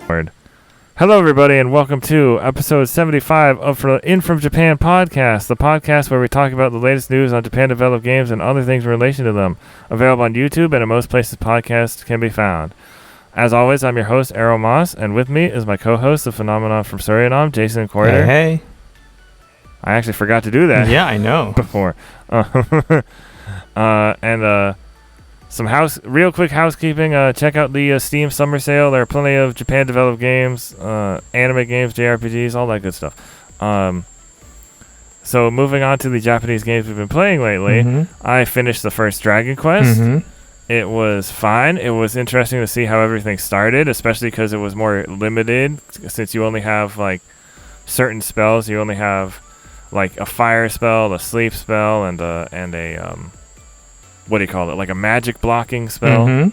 Hello, everybody, and welcome to episode 75 of In From Japan podcast, the podcast where we talk about the latest news on Japan-developed games and other things in relation to them. Available on YouTube and in most places podcasts can be found. As always, I'm your host, Erroll Moss, and with me is my co-host, the phenomenon from Suriname, Jason Corder. Hey. I actually forgot to do that. Yeah, I know. Before. Some real quick housekeeping. Check out the Steam Summer Sale. There are plenty of Japan-developed games, anime games, JRPGs, all that good stuff. So moving on to the Japanese games we've been playing lately, I finished the first Dragon Quest. It was fine. It was interesting to see how everything started, especially because it was more limited. Since you only have like certain spells, you only have like a fire spell, a sleep spell, and a what do you call it? Like a magic blocking spell.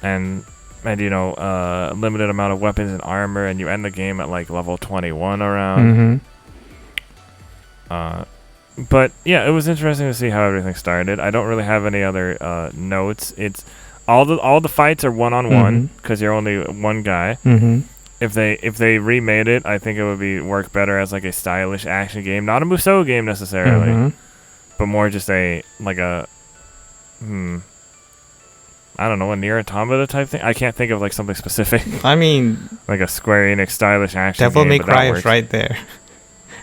And you know, limited amount of weapons and armor, and you end the game at like level 21 around. But yeah, it was interesting to see how everything started. I don't really have any other notes. It's all the fights are one-on-one because you're only one guy. If they remade it, I think it would work better as like a stylish action game, not a Musou game necessarily, but more just I don't know, a Nier Automata type thing. I can't think of like something specific. I mean, like a Square Enix stylish action Devil game. May Cry is right there.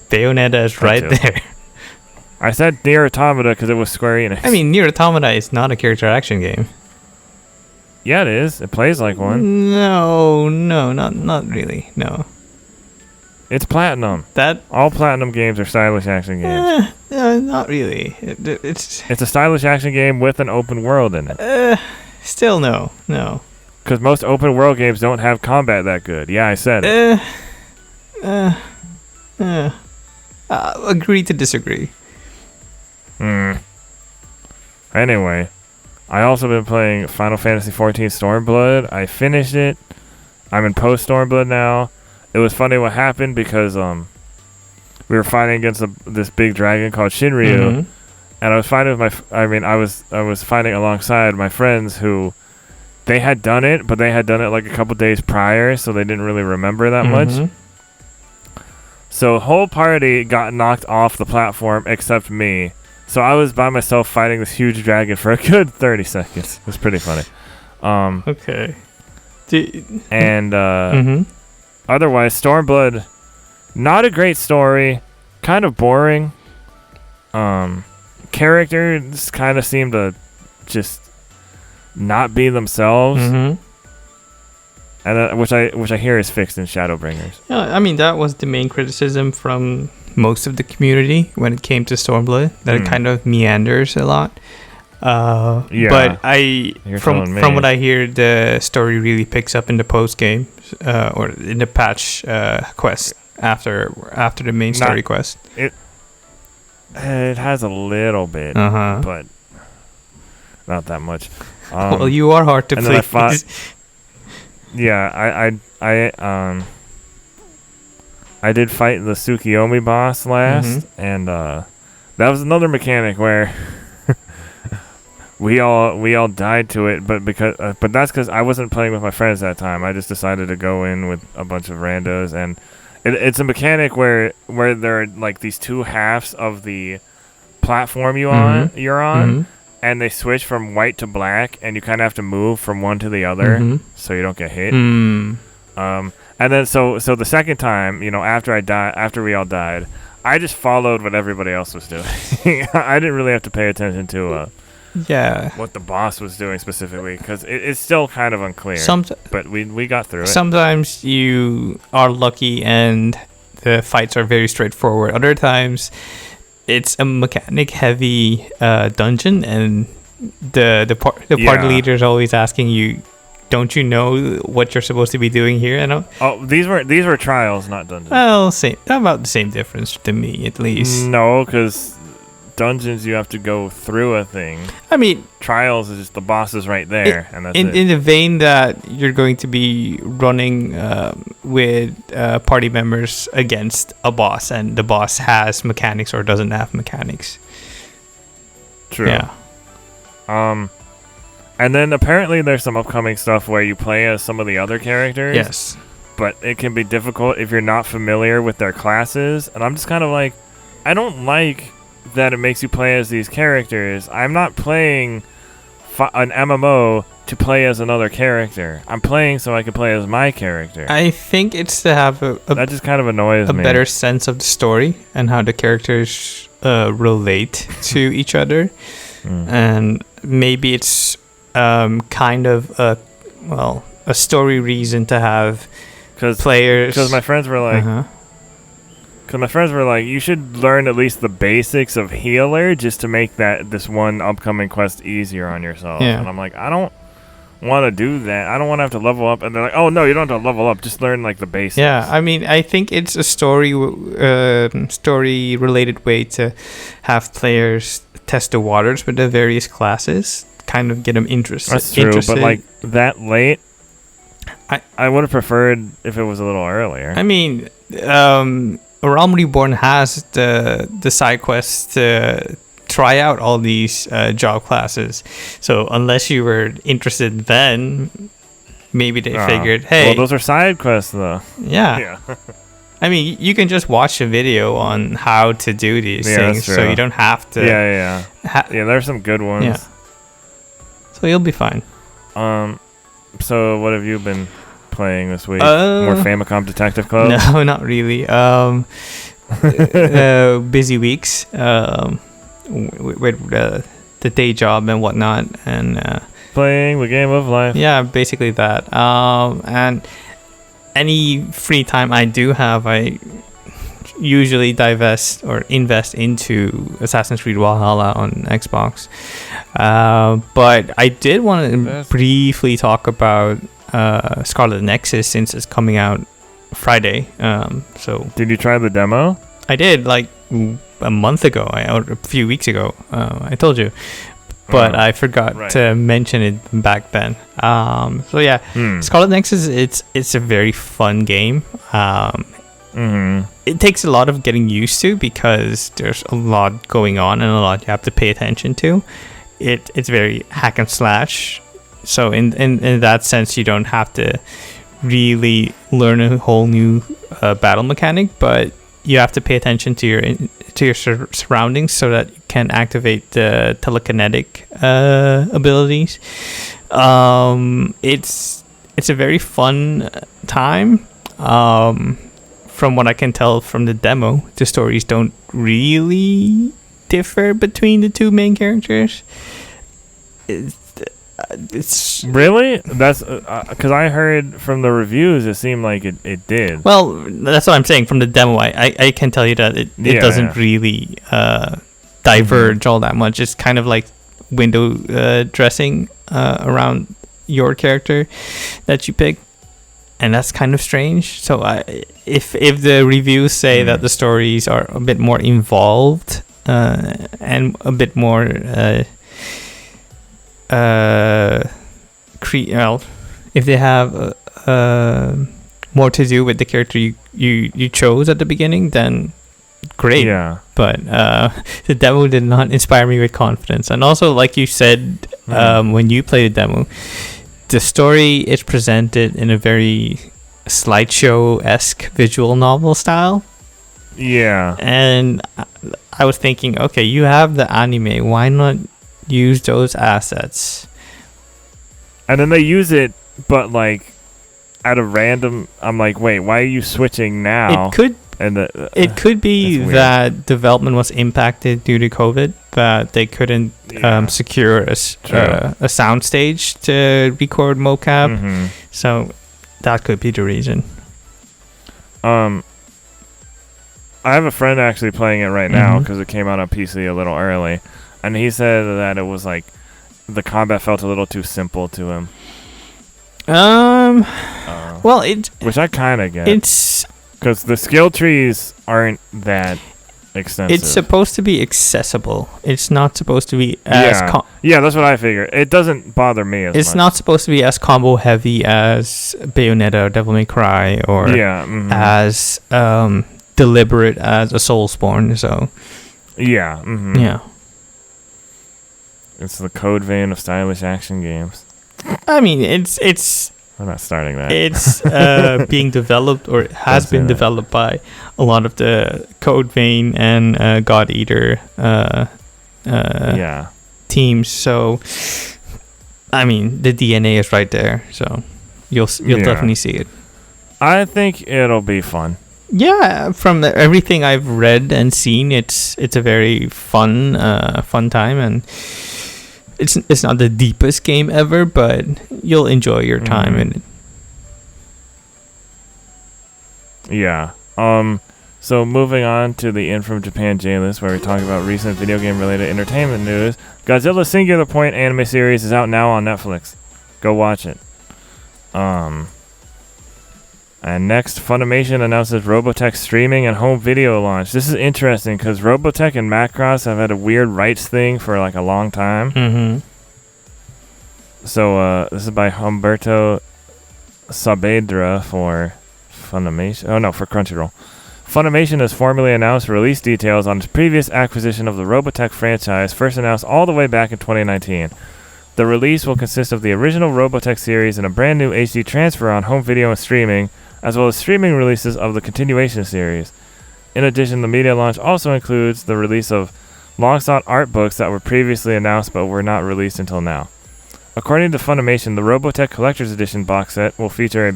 Bayonetta is right there. I said Nier Automata because it was Square Enix. I mean, Nier Automata is not a character action game. Yeah, it is. It plays like one. No, not really. No. It's Platinum. All Platinum games are stylish action games. Not really. It's a stylish action game with an open world in it. Still no. Because most open world games don't have combat that good. Yeah, I said it. Agree to disagree. Anyway, I also been playing Final Fantasy XIV Stormblood. I finished it. I'm in post Stormblood now. It was funny what happened because we were fighting against this big dragon called Shinryu, and I was fighting with I was fighting alongside my friends who they had done it, but they had done it like a couple days prior, so they didn't really remember that much. So the whole party got knocked off the platform except me. So I was by myself fighting this huge dragon for a good 30 seconds. It was pretty funny. Okay. Otherwise, Stormblood, not a great story, kind of boring. Characters kind of seem to just not be themselves, and which I hear is fixed in Shadowbringers. Yeah, I mean that was the main criticism from most of the community when it came to Stormblood, that it kind of meanders a lot. But from what I hear, the story really picks up in the post game or in the patch quest after the main story quest. It has a little bit, but not that much. Well, you are hard to please. I did fight the Tsukiyomi boss last, and that was another mechanic where we all died to it, but that's because I wasn't playing with my friends that time. I just decided to go in with a bunch of randos, and it's a mechanic where there are like these two halves of the platform you're on, and they switch from white to black, and you kind of have to move from one to the other so you don't get hit. And then so the second time, after we all died, I just followed what everybody else was doing. I didn't really have to pay attention to what the boss was doing specifically, because it's still kind of unclear. But we got through it. Sometimes you are lucky and the fights are very straightforward. Other times it's a mechanic heavy dungeon, and the party leader is always asking you, don't you know what you're supposed to be doing here? These were trials, not dungeons. Well, about the same difference to me, at least. No, because dungeons you have to go through a thing. I mean, trials is just the boss is right there, and that's in the vein that you're going to be running with party members against a boss, and the boss has mechanics or doesn't have mechanics. True. Yeah. And then apparently there's some upcoming stuff where you play as some of the other characters. Yes. But it can be difficult if you're not familiar with their classes. And I'm just kind of like, I don't like that it makes you play as these characters. I'm not playing an MMO to play as another character. I'm playing so I can play as my character. I think it's to have that just kind of annoys me. A better sense of the story and how the characters relate to each other. And maybe it's kind of a story reason to have players. Because my friends were like, you should learn at least the basics of healer just to make this one upcoming quest easier on yourself. Yeah. And I'm like, I don't want to do that. I don't want to have to level up. And they're like, oh no, you don't have to level up. Just learn like the basics. Yeah, I mean, I think it's a story related way to have players test the waters with the various classes, kind of get them interested. That's true, but like that late, I would have preferred if it was a little earlier. I mean, Realm Reborn has the side quests to try out all these job classes. So unless you were interested then, maybe they figured, hey... Well, those are side quests, though. Yeah. I mean, you can just watch a video on how to do these things, so you don't have to... Yeah, there's some good ones. Yeah. So you'll be fine. So what have you been playing this week? More Famicom Detective Club? No, not really. Busy weeks with the day job and whatnot, and playing the game of life. Yeah, basically that. And any free time I do have, I usually divest or invest into Assassin's Creed Valhalla on Xbox. But I did want to briefly talk about Scarlet Nexus since it's coming out Friday. So did you try the demo? I did, like a month ago, or a few weeks ago. I told you, but I forgot to mention it back then. So yeah, Scarlet Nexus, it's a very fun game. It takes a lot of getting used to because there's a lot going on and a lot you have to pay attention to. It's very hack and slash. So in that sense, you don't have to really learn a whole new battle mechanic, but you have to pay attention to your surroundings so that you can activate the telekinetic abilities. It's a very fun time. From what I can tell from the demo, the stories don't really differ between the two main characters. It's really, that's because I heard from the reviews it seemed like it did. Well, that's what I'm saying. From the demo, I can tell you that it doesn't really diverge all that much. It's kind of like window dressing around your character that you pick, and that's kind of strange. So if the reviews say that the stories are a bit more involved and a bit more if they have more to do with the character you chose at the beginning, then great. Yeah. But the demo did not inspire me with confidence. And also, like you said, when you played the demo, the story is presented in a very slideshow-esque visual novel style. Yeah. And I was thinking, okay, you have the anime, why not use those assets? And then they use it, but like at a random, I'm like, wait, why are you switching now? It could be that development was impacted due to COVID, that they couldn't secure a soundstage to record mocap. So that could be the reason. I have a friend actually playing it right now because it came out on PC a little early, and he said that it was like the combat felt a little too simple to him. Which I kind of get. It's because the skill trees aren't that extensive. It's supposed to be accessible. It's not supposed to be as that's what I figure. It doesn't bother me as much. It's not supposed to be as combo heavy as Bayonetta or Devil May Cry, or as deliberate as a Soulsborne. So It's the code vein of stylish action games. I mean, it's. We're not starting that. It's being developed or has been developed by a lot of the Code Vein and God Eater teams. So, I mean, the DNA is right there. So, you'll definitely see it. I think it'll be fun. Yeah, from everything I've read and seen, it's a very fun time, and it's not the deepest game ever, but you'll enjoy your time in it. Yeah. So moving on to the In From Japan J-List, where we talk about recent video game related entertainment news. Godzilla Singular Point anime series is out now on Netflix. Go watch it. And next, Funimation announces Robotech streaming and home video launch. This is interesting because Robotech and Macross have had a weird rights thing for like a long time. Mm-hmm. So this is by Humberto Saavedra for Funimation. Oh no, for Crunchyroll. Funimation has formally announced release details on its previous acquisition of the Robotech franchise, first announced all the way back in 2019. The release will consist of the original Robotech series and a brand new HD transfer on home video and streaming, as well as streaming releases of the continuation series. In addition, the media launch also includes the release of long-sought art books that were previously announced but were not released until now. According to Funimation, the Robotech Collector's Edition box set will feature a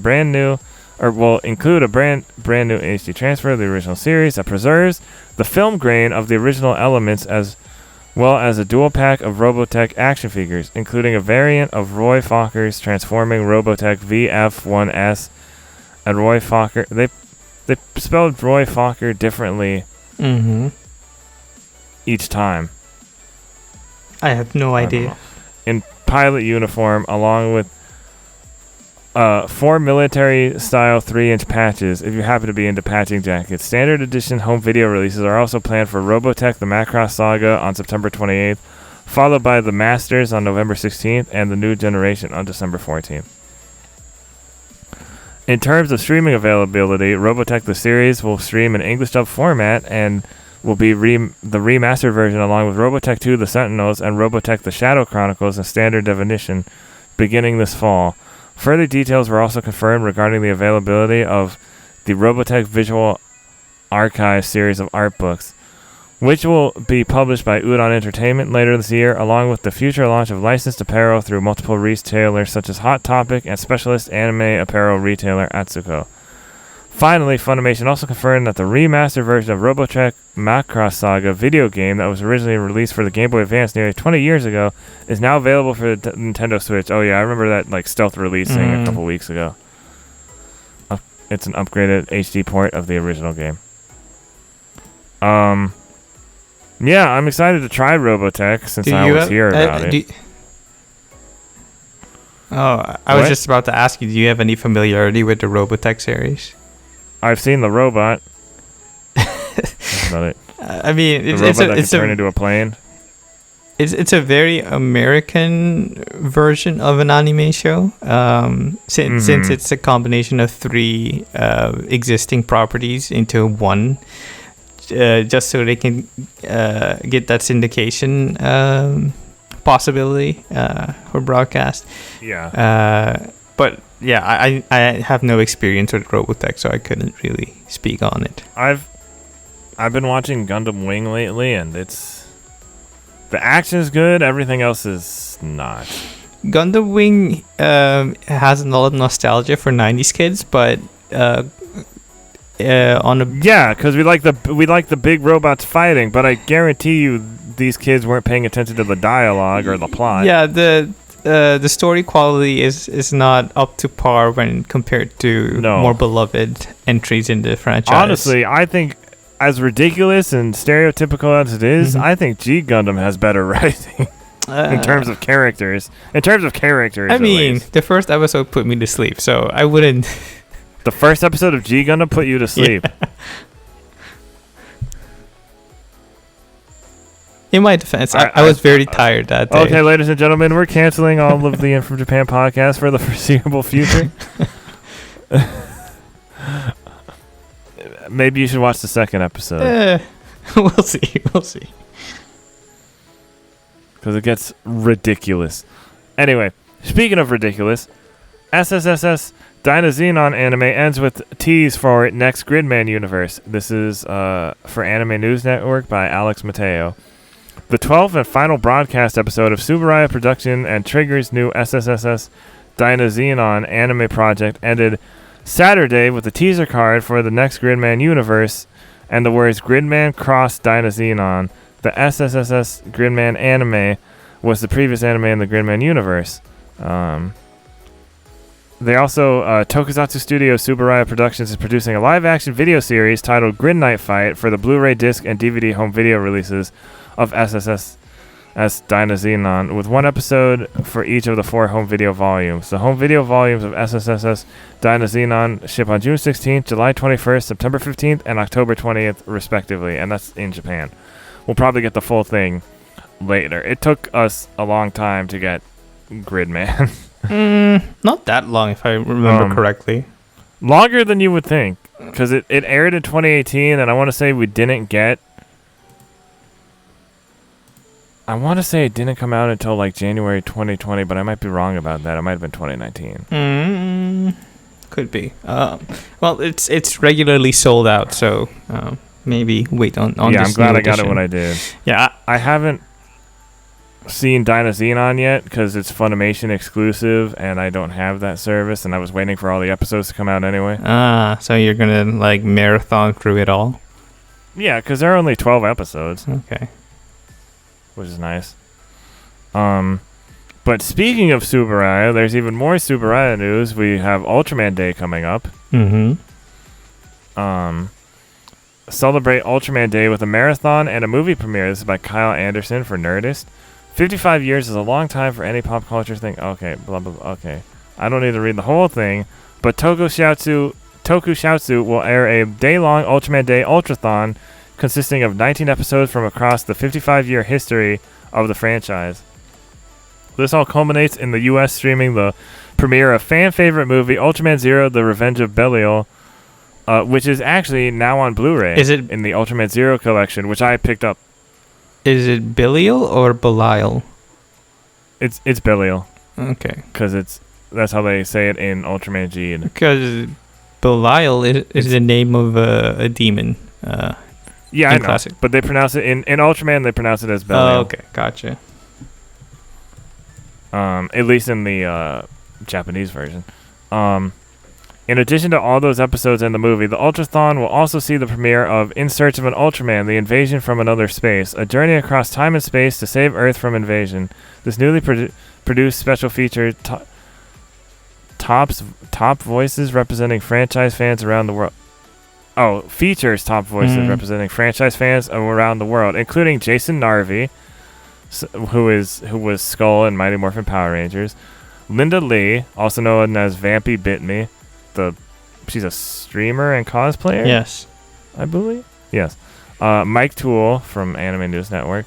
will include a brand new HD transfer of the original series that preserves the film grain of the original elements, as well as a dual pack of Robotech action figures, including a variant of Roy Fokker's transforming Robotech VF1S and Roy Fokker. They spelled Roy Fokker differently each time. I have no idea. In pilot uniform, along with 4 military-style 3-inch patches, if you happen to be into patching jackets. Standard edition home video releases are also planned for Robotech The Macross Saga on September 28th, followed by The Masters on November 16th, and The New Generation on December 14th. In terms of streaming availability, Robotech the series will stream in English dub format and will be the remastered version along with Robotech 2 The Sentinels and Robotech The Shadow Chronicles in standard definition beginning this fall. Further details were also confirmed regarding the availability of the Robotech Visual Archive series of art books, which will be published by Udon Entertainment later this year, along with the future launch of licensed apparel through multiple retailers such as Hot Topic and specialist anime apparel retailer Atsuko. Finally, Funimation also confirmed that the remastered version of Robotech Macross Saga video game that was originally released for the Game Boy Advance nearly 20 years ago is now available for the Nintendo Switch. Oh yeah, I remember that like stealth releasing a couple weeks ago. It's an upgraded HD port of the original game. Yeah, I'm excited to try Robotech since I was here about it. I was just about to ask you, do you have any familiarity with the Robotech series? I've seen the robot. That's about it. I mean, it's a robot that can turn into a plane. It's a very American version of an anime show. Since it's a combination of 3 existing properties into one, just so they can get that syndication possibility for broadcast. Yeah. But yeah, I have no experience with Robotech, so I couldn't really speak on it. I've been watching Gundam Wing lately, and the action is good. Everything else is not. Gundam Wing has a lot of nostalgia for 90s kids, but because we like the big robots fighting, but I guarantee you these kids weren't paying attention to the dialogue or the plot. Yeah, the story quality is not up to par when compared to more beloved entries in the franchise. Honestly, I think as ridiculous and stereotypical as it is, I think G Gundam has better writing in terms of characters. I mean, the first episode put me to sleep, so I wouldn't. The first episode of G Gundam put you to sleep. Yeah. In my defense, I was very tired that day. Okay, ladies and gentlemen, we're canceling all of the In From Japan podcast for the foreseeable future. Maybe you should watch the second episode. We'll see. because it gets ridiculous. Anyway, speaking of ridiculous, SSSS Dynazenon anime ends with tease for next Gridman universe. This is for Anime News Network by Alex Mateo. The 12th and final broadcast episode of Subaraya Production and Trigger's new SSSS Dynazenon anime project ended Saturday with a teaser card for the next Gridman universe and the words Gridman Cross Dynazenon. The SSSS Gridman anime was the previous anime in the Gridman universe. They also, Tokusatsu Studio Subaraya Productions is producing a live-action video series titled Grid Night Fight for the Blu-ray disc and DVD home video releases of SSSS Dynazenon, with one episode for each of the 4 home video volumes. The home video volumes of SSSS Dynazenon ship on June 16th, July 21st, September 15th, and October 20th, respectively, and that's in Japan. We'll probably get the full thing later. It took us a long time to get Gridman. Not that long, if I remember correctly. Longer than you would think, because it aired in 2018, and I want to say we didn't get... I want to say it didn't come out until like January 2020, but I might be wrong about that. It might have been 2019. Could be. Well, it's regularly sold out, so maybe wait on yeah, this I'm glad new I got it edition. when I did. Yeah, I haven't seen Dynazenon yet because it's Funimation exclusive, and I don't have that service, and I was waiting for all the episodes to come out anyway. So you're gonna like marathon through it all? Yeah, because there are only 12 episodes. Okay. Which is nice. But speaking of Subaraya, there's even more Subaraya news. We have Ultraman Day coming up. Celebrate Ultraman Day with a marathon and a movie premiere. This is by Kyle Anderson for Nerdist. 55 years is a long time for any pop culture thing. Okay, blah, blah, blah. Okay. I don't need to read the whole thing, but Tokusatsu will air a day-long Ultraman Day Ultrathon consisting of 19 episodes from across the 55-year history of the franchise. This all culminates in the U.S. streaming the premiere of fan-favorite movie Ultraman Zero: The Revenge of Belial, which is actually now on Blu-ray. Is it in the Ultraman Zero collection, which I picked up? Is it Belial or Belial? It's Belial. Okay. Because that's how they say it in Ultraman G. Because Belial is the name of a demon. Yeah, I know. Classic. But they pronounce it in Ultraman. They pronounce it as Belial. Oh, okay, gotcha. At least in the Japanese version. In addition to all those episodes in the movie, the Ultrathon will also see the premiere of In Search of an Ultraman: The Invasion from Another Space, a journey across time and space to save Earth from invasion. This newly produced special feature top voices representing franchise fans around the world. Oh, features top voices representing franchise fans around the world, including Jason Narvi, who was Skull in Mighty Morphin Power Rangers, Linda Lee, also known as Vampy Bit Me, she's a streamer and cosplayer. Yes, I believe. Yes, Mike Toole from Anime News Network,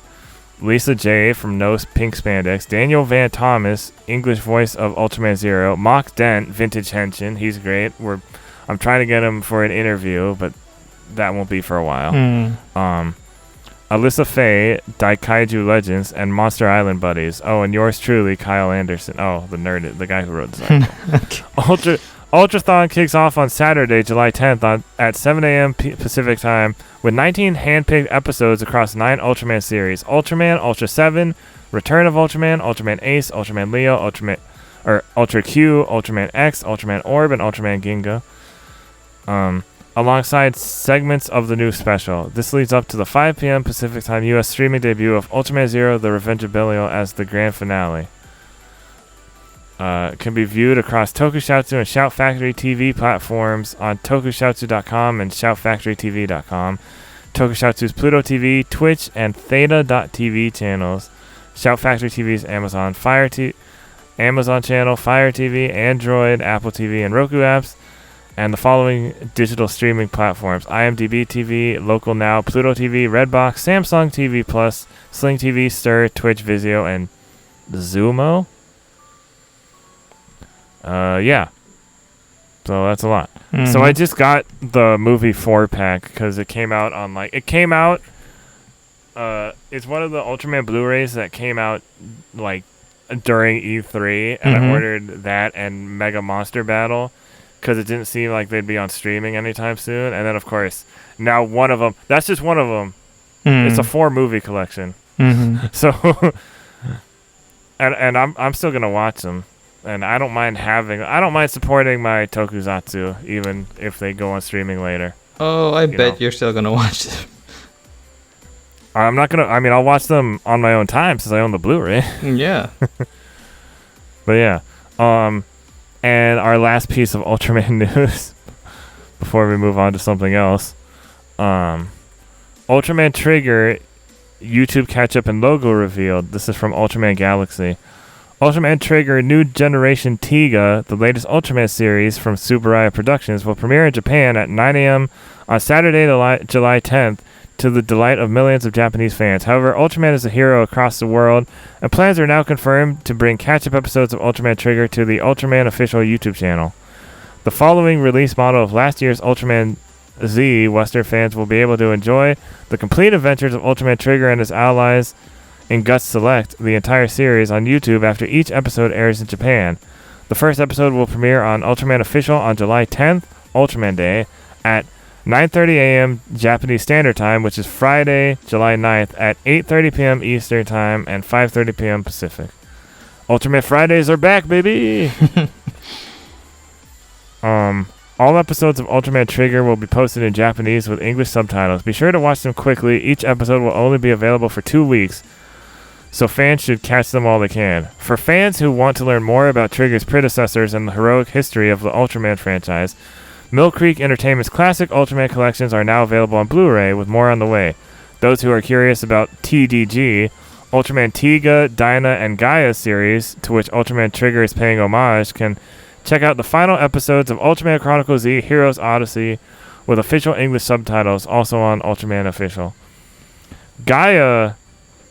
Lisa J from No Pink Spandex, Daniel Van Thomas, English voice of Ultraman Zero, Mock Dent, Vintage Henshin. He's great. I'm trying to get him for an interview, but that won't be for a while. Alyssa Faye, Daikaiju Legends, and Monster Island Buddies. Oh, and yours truly, Kyle Anderson. Oh, the guy who wrote this article. Ultrathon kicks off on Saturday, July 10th at 7 a.m. Pacific Time with 19 hand-picked episodes across 9 Ultraman series. Ultraman, Ultra 7, Return of Ultraman, Ultraman Ace, Ultraman Leo, Ultra Q, Ultraman X, Ultraman Orb, and Ultraman Ginga. Alongside segments of the new special. This leads up to the 5 p.m. Pacific Time U.S. streaming debut of Ultraman Zero: The Revenge of Belial as the grand finale. Can be viewed across Tokusatsu and Shout Factory TV platforms on tokusatsu.com and shoutfactorytv.com, Tokusatsu's Pluto TV, Twitch, and Theta.tv channels, Shout Factory TV's Amazon channel, Fire TV, Android, Apple TV, and Roku apps, and the following digital streaming platforms: IMDb TV, Local Now, Pluto TV, Redbox, Samsung TV Plus, Sling TV, Stir, Twitch, Vizio, and Zumo. Yeah. So that's a lot. So I just got the movie 4-pack because it came out on it's one of the Ultraman Blu-rays that came out like during E3, and I ordered that and Mega Monster Battle because it didn't seem like they'd be on streaming anytime soon. And then of course now one of them. That's just one of them. It's a 4-movie collection. So, and I'm still gonna watch them, and I don't mind supporting my tokusatsu even if they go on streaming later. Oh, I bet you're still gonna watch them. I'm not gonna. I mean, I'll watch them on my own time since I own the Blu-ray. Yeah. But yeah, and our last piece of Ultraman news before we move on to something else, Ultraman Trigger YouTube catch-up and logo revealed. This is from Ultraman Galaxy. Ultraman Trigger New Generation Tiga, the latest Ultraman series from Tsuburaya Productions, will premiere in Japan at 9 a.m. on Saturday, July 10th, to the delight of millions of Japanese fans. However, Ultraman is a hero across the world, and plans are now confirmed to bring catch-up episodes of Ultraman Trigger to the Ultraman official YouTube channel. The following release model of last year's Ultraman Z, Western fans will be able to enjoy the complete adventures of Ultraman Trigger and his allies in Guts Select, the entire series, on YouTube after each episode airs in Japan. The first episode will premiere on Ultraman Official on July 10th, Ultraman Day, at 9:30 a.m. Japanese Standard Time, which is Friday, July 9th, at 8:30 p.m. Eastern Time and 5:30 p.m. Pacific. Ultraman Fridays are back, baby! All episodes of Ultraman Trigger will be posted in Japanese with English subtitles. Be sure to watch them quickly. Each episode will only be available for 2 weeks, so fans should catch them all they can. For fans who want to learn more about Trigger's predecessors and the heroic history of the Ultraman franchise, Mill Creek Entertainment's classic Ultraman collections are now available on Blu-ray, with more on the way. Those who are curious about TDG, Ultraman Tiga, Dyna, and Gaia series, to which Ultraman Trigger is paying homage, can check out the final episodes of Ultraman Chronicle Z Heroes Odyssey with official English subtitles, also on Ultraman Official. Gaia,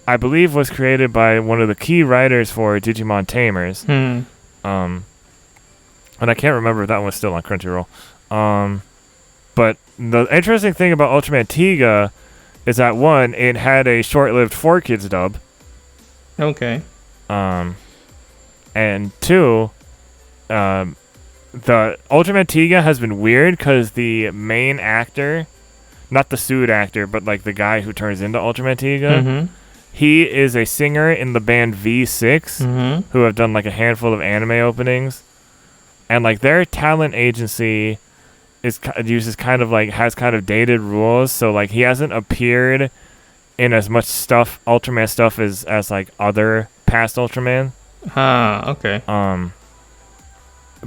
I believe, was created by one of the key writers for Digimon Tamers. And I can't remember if that one was still on Crunchyroll. But the interesting thing about Ultraman Tiga is that, one, it had a short-lived 4Kids dub. Okay. And two, the Ultraman Tiga has been weird because the main actor, not the suit actor, but like the guy who turns into Ultraman Tiga, he is a singer in the band V6, who have done like a handful of anime openings, and like their talent agency has kind of dated rules, so like he hasn't appeared in as much stuff, Ultraman stuff, as like other past Ultraman. Okay.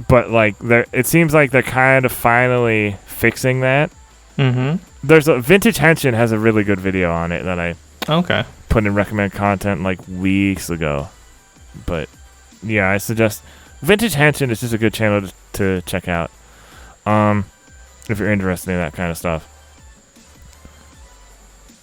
But like it seems like they're kind of finally fixing that. There's Vintage Henshin has a really good video on it that I put in recommend content like weeks ago. But yeah, I suggest Vintage Henshin is just a good channel to check out. If you're interested in that kind of stuff.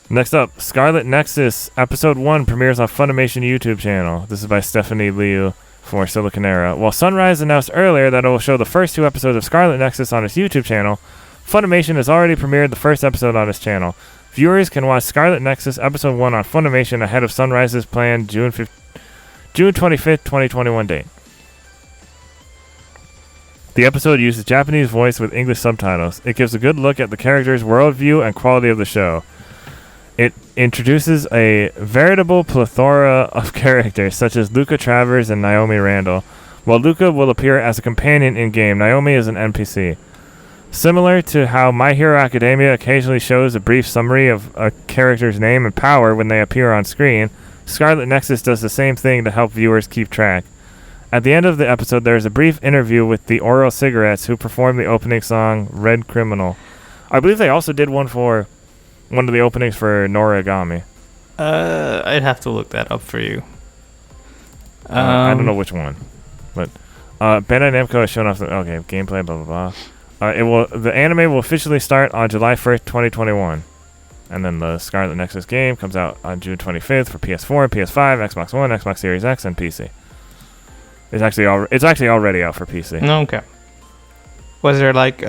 Next up, Scarlet Nexus Episode 1 premieres on Funimation YouTube channel. This is by Stephanie Liu for Siliconera. While Sunrise announced earlier that it will show the first 2 episodes of Scarlet Nexus on its YouTube channel, Funimation has already premiered the first episode on its channel. Viewers can watch Scarlet Nexus Episode 1 on Funimation ahead of Sunrise's planned June 25th, 2021 date. The episode uses Japanese voice with English subtitles. It gives a good look at the characters' worldview and quality of the show. It introduces a veritable plethora of characters, such as Luca Travers and Naomi Randall. While Luca will appear as a companion in-game, Naomi is an NPC. Similar to how My Hero Academia occasionally shows a brief summary of a character's name and power when they appear on screen, Scarlet Nexus does the same thing to help viewers keep track. At the end of the episode, there is a brief interview with the Oral Cigarettes, who perform the opening song, Red Criminal. I believe they also did one of the openings for Noragami. I'd have to look that up for you. I don't know which one. But Bandai Namco has shown off gameplay, blah, blah, blah. The anime will officially start on July 1st, 2021. And then the Scarlet Nexus game comes out on June 25th for PS4, PS5, Xbox One, Xbox Series X, and PC. It's actually already out for PC. Okay. Was there like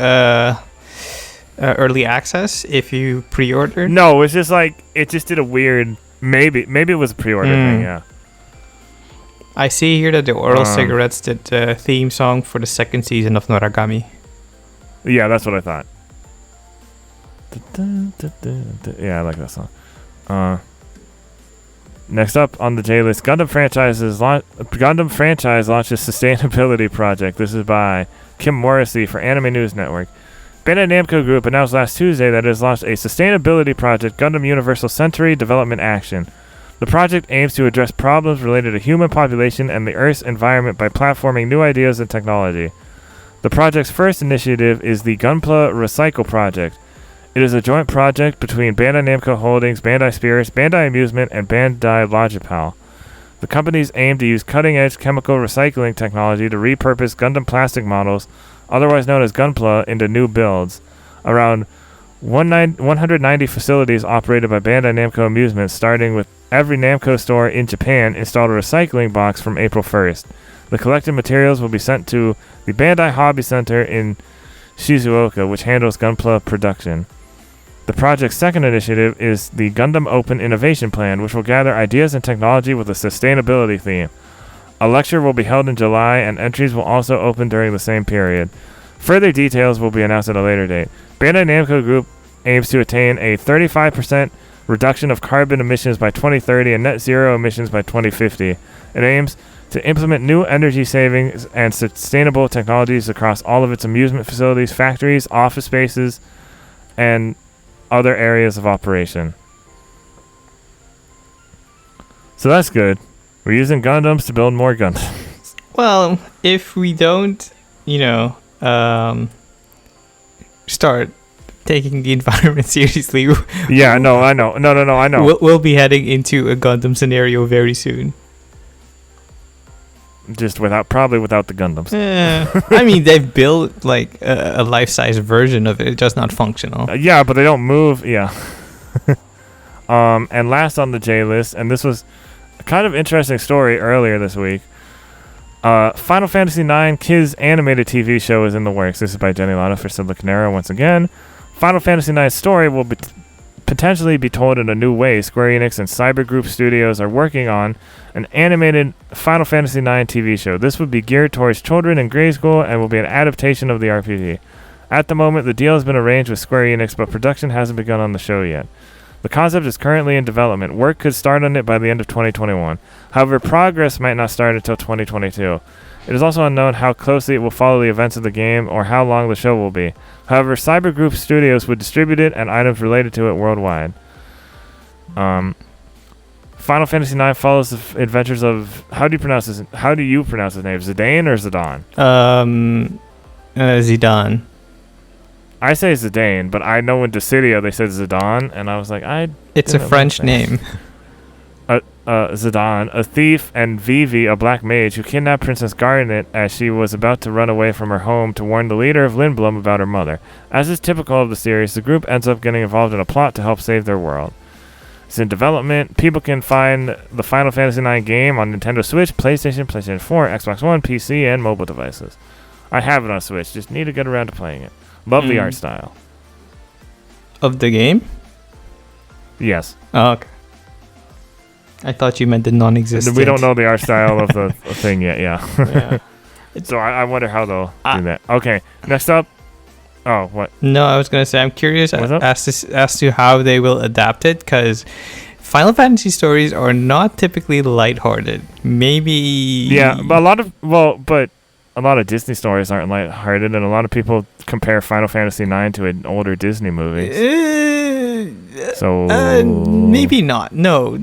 early access if you pre-ordered? No, it's just like it just did a weird. Maybe it was a pre-order thing. Yeah. I see here that the Oral Cigarettes did the theme song for the second season of Noragami. Yeah, that's what I thought. Yeah, I like that song. Next up on the J-list, Gundam franchise launches sustainability project. This is by Kim Morrissey for Anime News Network. Bandai Namco Group announced last Tuesday that it has launched a sustainability project, Gundam Universal Century Development Action. The project aims to address problems related to human population and the Earth's environment by platforming new ideas and technology. The project's first initiative is the Gunpla Recycle Project. It is a joint project between Bandai Namco Holdings, Bandai Spirits, Bandai Amusement, and Bandai Logipal. The companies aim to use cutting-edge chemical recycling technology to repurpose Gundam plastic models, otherwise known as Gunpla, into new builds. Around 190 facilities operated by Bandai Namco Amusement, starting with every Namco store in Japan, installed a recycling box from April 1st. The collected materials will be sent to the Bandai Hobby Center in Shizuoka, which handles Gunpla production. The project's second initiative is the Gundam Open Innovation Plan, which will gather ideas and technology with a sustainability theme. A lecture will be held in July, and entries will also open during the same period. Further details will be announced at a later date. Bandai Namco Group aims to attain a 35% reduction of carbon emissions by 2030 and net zero emissions by 2050. It aims to implement new energy savings and sustainable technologies across all of its amusement facilities, factories, office spaces, and other areas of operation. So that's good. We're using Gundams to build more Gundams. Well, if we don't, start taking the environment seriously. Yeah, no, I know. No, I know. We'll be heading into a Gundam scenario very soon. Just probably without the Gundams. I mean, they've built like a life-size version of it, just not functional. Yeah, but they don't move. Yeah. And last on the J list, and this was a kind of interesting story earlier this week. Final Fantasy IX Kids animated TV show is in the works. This is by Jenny Latta for Siliconera once again. Final Fantasy IX story will potentially be told in a new way. Square Enix and Cyber Group Studios are working on an animated Final Fantasy IX TV show. This would be geared towards children in grade school and will be an adaptation of the RPG. At the moment, the deal has been arranged with Square Enix, but production hasn't begun on the show yet. The concept is currently in development. Work could start on it by the end of 2021. However, progress might not start until 2022. It is also unknown how closely it will follow the events of the game or how long the show will be. However, Cyber Group Studios would distribute it and items related to it worldwide. Final Fantasy IX follows the adventures of how do you pronounce his name? Zidane or Zidane? Zidane. I say Zidane, but I know in Dissidia they said Zidane, and I was like, it's a French name. Zidane, a thief, and Vivi, a black mage, who kidnapped Princess Garnet as she was about to run away from her home to warn the leader of Lindblom about her mother. As is typical of the series, the group ends up getting involved in a plot to help save their world. It's in development. People can find the Final Fantasy IX game on Nintendo Switch, PlayStation, PlayStation 4, Xbox One, PC, and mobile devices. I have it on Switch, just need to get around to playing it. Love the art style. Of the game? Yes. Oh, okay. I thought you meant the non-existent. We don't know the art style of the thing yet, yeah. So I wonder how they'll do that. Okay, next up. Oh, what? No, I was going to say, I'm curious as to how they will adapt it, because Final Fantasy stories are not typically lighthearted. Maybe... Yeah, but a lot of Disney stories aren't lighthearted, and a lot of people compare Final Fantasy IX to an older Disney movie. Maybe not. No.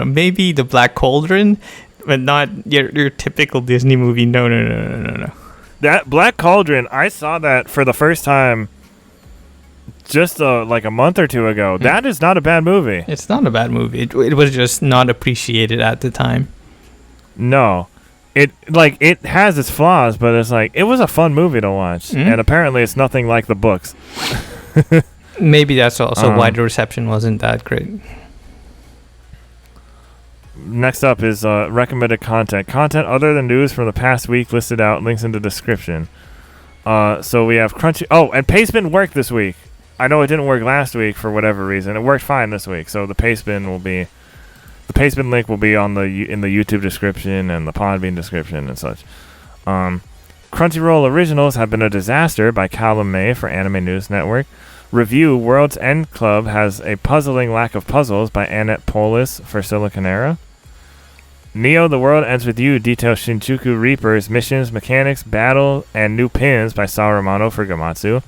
Maybe the Black Cauldron, but not your typical Disney movie. No. That Black Cauldron, I saw that for the first time just like a month or two ago. That is not a bad movie. It's not a bad movie. It was just not appreciated at the time. No. It has its flaws, but it's like it was a fun movie to watch, and apparently it's nothing like the books. Maybe that's also why the reception wasn't that great. Next up is recommended content. Content other than news from the past week listed out. Links in the description. So we have Crunchy. Oh, and paste bin worked this week. I know it didn't work last week for whatever reason. It worked fine this week. So the paste bin link will be on in the YouTube description and the Podbean description and such. Crunchyroll originals have been a disaster by Callum May for Anime News Network. Review World's End Club has a puzzling lack of puzzles by Annette Polis for Siliconera. Neo, The World Ends With You details Shinjuku Reapers, missions, mechanics, battle, and new pins by Sal Romano for Gematsu.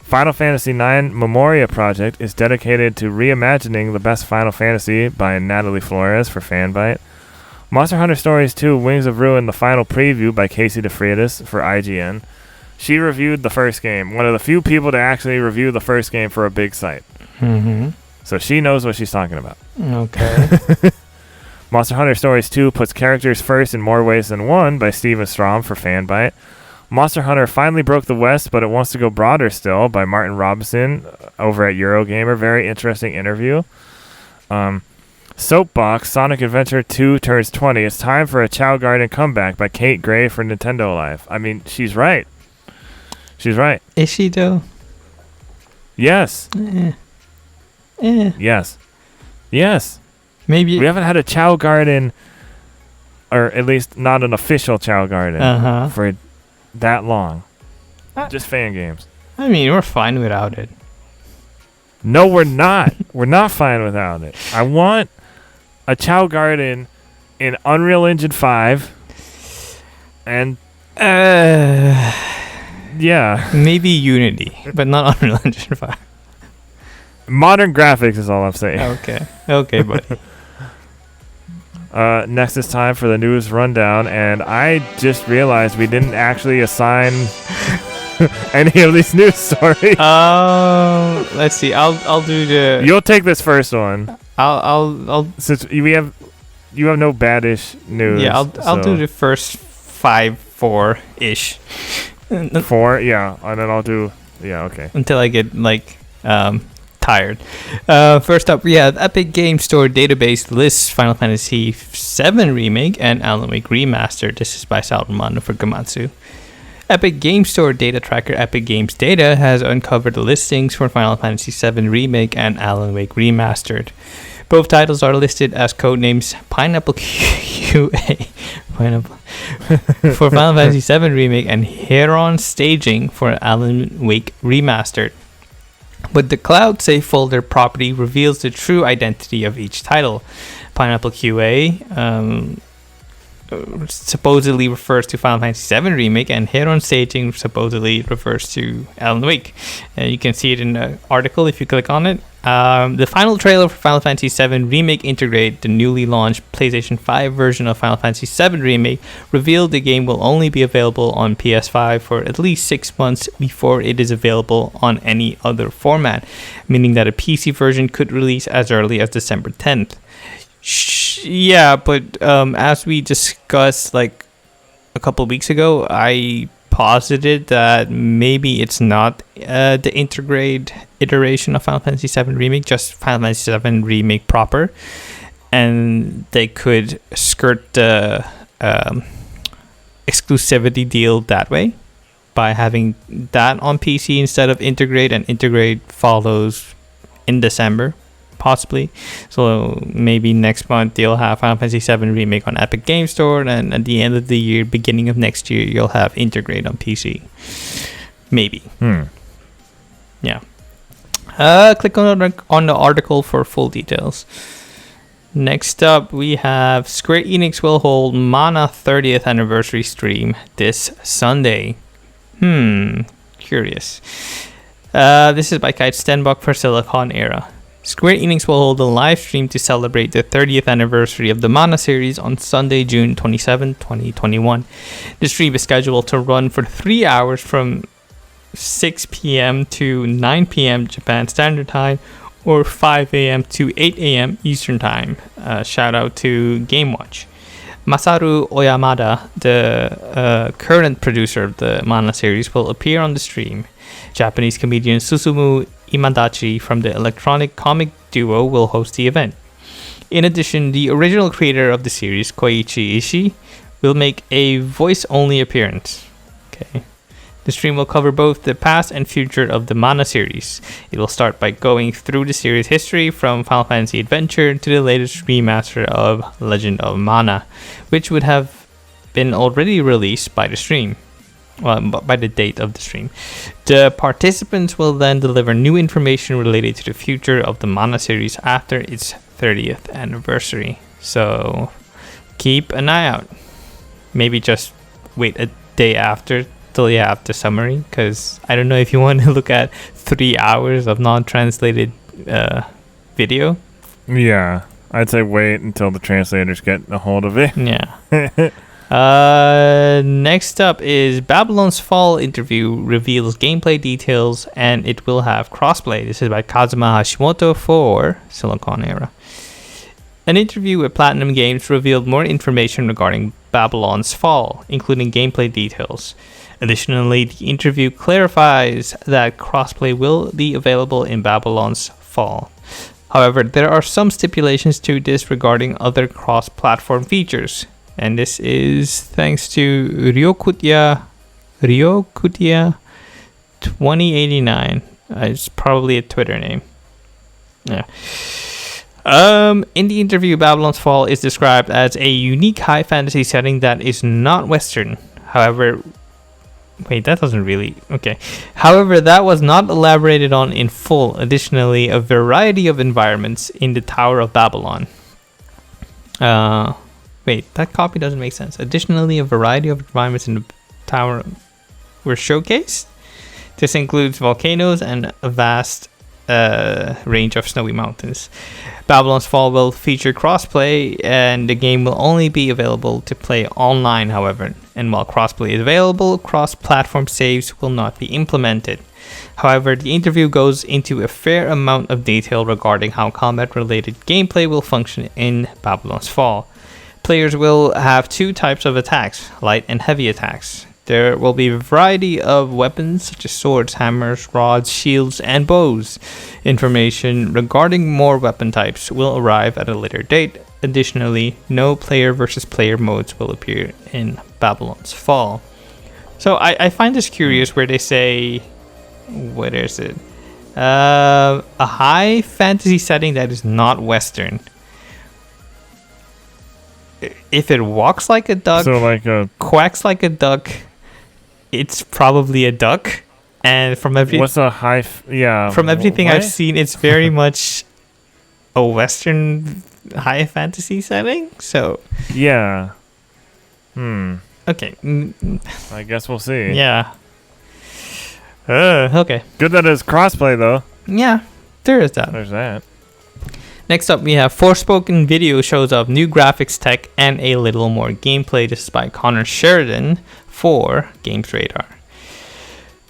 Final Fantasy IX Memoria project is dedicated to reimagining the best Final Fantasy by Natalie Flores for Fanbyte. Monster Hunter Stories 2 Wings of Ruin, the final preview by Casey DeFreitas for IGN. She reviewed the first game, one of the few people to actually review the first game for a big site. Mm-hmm. So she knows what she's talking about. Okay. Monster Hunter Stories 2 puts characters first in more ways than one by Steven Strom for Fanbyte. Monster Hunter finally broke the West, but it wants to go broader still by Martin Robinson over at Eurogamer. Very interesting interview. Soapbox, Sonic Adventure 2 turns 20. It's time for a Chow Garden comeback by Kate Gray for Nintendo Life. I mean, she's right. She's right. Is she though? Yes. Yes. Yes. Maybe. We haven't had a Chow Garden, or at least not an official Chow Garden, for that long. Just fan games. I mean, we're fine without it. No, we're not. We're not fine without it. I want a Chow Garden in Unreal Engine 5 and yeah, maybe Unity, but not Unreal Engine 5. Modern graphics is all I'm saying. Okay, buddy. Next is time for the news rundown, and I just realized we didn't actually assign any of these news stories. Let's see. I'll do the. You'll take this first one. I'll. Since you have no badish news. Yeah, I'll do the first 4-ish. 4, yeah, and then I'll do okay. Until I get tired. First up, Epic Game Store database lists Final Fantasy VII Remake and Alan Wake Remastered. This is by Sal Romano for Gematsu. Epic Game Store data tracker Epic Games Data has uncovered the listings for Final Fantasy VII Remake and Alan Wake Remastered. Both titles are listed as codenames Pineapple QA for Final Fantasy VII Remake and Heron Staging for Alan Wake Remastered. But the Cloud Safe folder property reveals the true identity of each title. Pineapple QA supposedly refers to Final Fantasy VII Remake, and Heron Staging supposedly refers to Alan Wake. You can see it in the article if you click on it. The final trailer for Final Fantasy VII Remake Integrate, the newly launched PlayStation 5 version of Final Fantasy VII Remake, revealed the game will only be available on PS5 for at least 6 months before it is available on any other format, meaning that a PC version could release as early as December 10th. Yeah, but as we discussed like a couple of weeks ago, I posited that maybe it's not the Integrate iteration of Final Fantasy VII Remake, just Final Fantasy VII Remake proper, and they could skirt the exclusivity deal that way by having that on PC instead of Integrate, and Integrate follows in December possibly. So maybe next month they'll have Final Fantasy VII Remake on Epic Game Store, and at the end of the year, beginning of next year, you'll have Integrate on PC. Maybe. Yeah. Click on the article for full details. Next up, we have Square Enix will hold Mana 30th anniversary stream this Sunday. Curious. This is by Kite Stenbach for Siliconera. Square Enix will hold a live stream to celebrate the 30th anniversary of the Mana series on Sunday, June 27, 2021. The stream is scheduled to run for 3 hours from 6 p.m. to 9 p.m. Japan Standard Time, or 5 a.m. to 8 a.m. Eastern Time. Shout out to GameWatch. Masaru Oyamada, the current producer of the Mana series, will appear on the stream. Japanese comedian Susumu Imadachi from the electronic comic duo will host the event. In addition, the original creator of the series, Koichi Ishii, will make a voice-only appearance. Okay. The stream will cover both the past and future of the Mana series. It will start by going through the series' history from Final Fantasy Adventure to the latest remaster of Legend of Mana, which would have been already released by the stream. Well, by the date of the stream. The participants will then deliver new information related to the future of the Mana series after its 30th anniversary. So keep an eye out. Maybe just wait a day after till you have the summary, because I don't know if you want to look at 3 hours of non-translated video. Yeah, I'd say wait until the translators get a hold of it. Yeah. Next up is Babylon's Fall interview reveals gameplay details, and it will have crossplay. This is by Kazuma Hashimoto for Siliconera. An interview with Platinum Games revealed more information regarding Babylon's Fall, including gameplay details. Additionally, the interview clarifies that crossplay will be available in Babylon's Fall. However, there are some stipulations to this regarding other cross-platform features, and this is thanks to Ryokutya 2089. It's probably a Twitter name. Yeah. In the interview, Babylon's Fall is described as a unique high fantasy setting that is not Western. However, that was not elaborated on in full. Additionally, a variety of environments in the Tower of Babylon. That copy doesn't make sense. Additionally, a variety of environments in the tower were showcased. This includes volcanoes and a vast range of snowy mountains. Babylon's Fall will feature crossplay, and the game will only be available to play online, however. And while crossplay is available, cross-platform saves will not be implemented. However, the interview goes into a fair amount of detail regarding how combat-related gameplay will function in Babylon's Fall. Players will have two types of attacks, light and heavy attacks. There will be a variety of weapons such as swords, hammers, rods, shields, and bows. Information regarding more weapon types will arrive at a later date. Additionally, no player versus player modes will appear in Babylon's Fall. So I find this curious where they say, what is it? A high fantasy setting that is not Western. If it walks like a duck, quacks like a duck, it's probably a duck. And from everything I've seen, it's very much a Western high fantasy setting. So yeah. Okay. I guess we'll see. Yeah. Okay. Good that it's crossplay though. Yeah, there is that. There's that. Next up, we have Forspoken video shows off new graphics tech and a little more gameplay. This is by Connor Sheridan for Games Radar.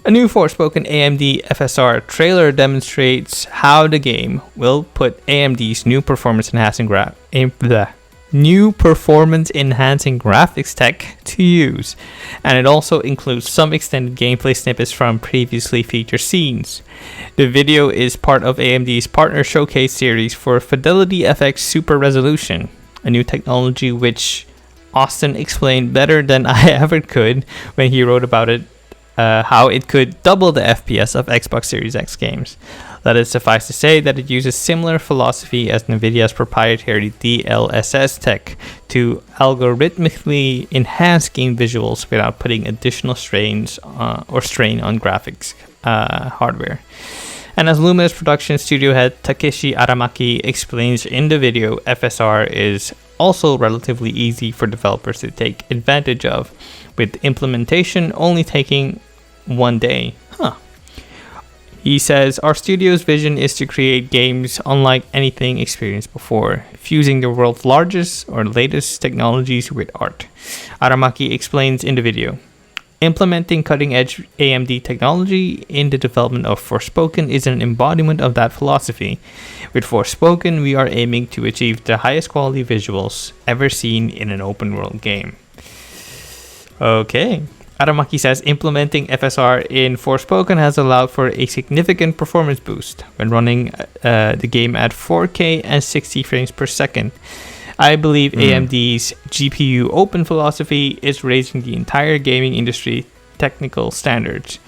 A new Forspoken AMD FSR trailer demonstrates how the game will put AMD's new performance-enhancing graphics tech to use, and it also includes some extended gameplay snippets from previously featured scenes. The video is part of AMD's partner showcase series for Fidelity FX Super Resolution, a new technology which Austin explained better than I ever could when he wrote about it, how it could double the FPS of Xbox Series X games. Let it suffice to say that it uses similar philosophy as NVIDIA's proprietary DLSS tech to algorithmically enhance game visuals without putting additional strain on graphics hardware. And as Luminous Production studio head Takeshi Aramaki explains in the video, FSR is also relatively easy for developers to take advantage of, with implementation only taking 1 day. He says, our studio's vision is to create games unlike anything experienced before, fusing the world's largest or latest technologies with art. Aramaki explains in the video, implementing cutting-edge AMD technology in the development of Forspoken is an embodiment of that philosophy. With Forspoken, we are aiming to achieve the highest quality visuals ever seen in an open-world game. Okay. Aramaki says implementing FSR in Forspoken has allowed for a significant performance boost when running the game at 4K and 60 frames per second. I believe AMD's GPU open philosophy is raising the entire gaming industry technical standards,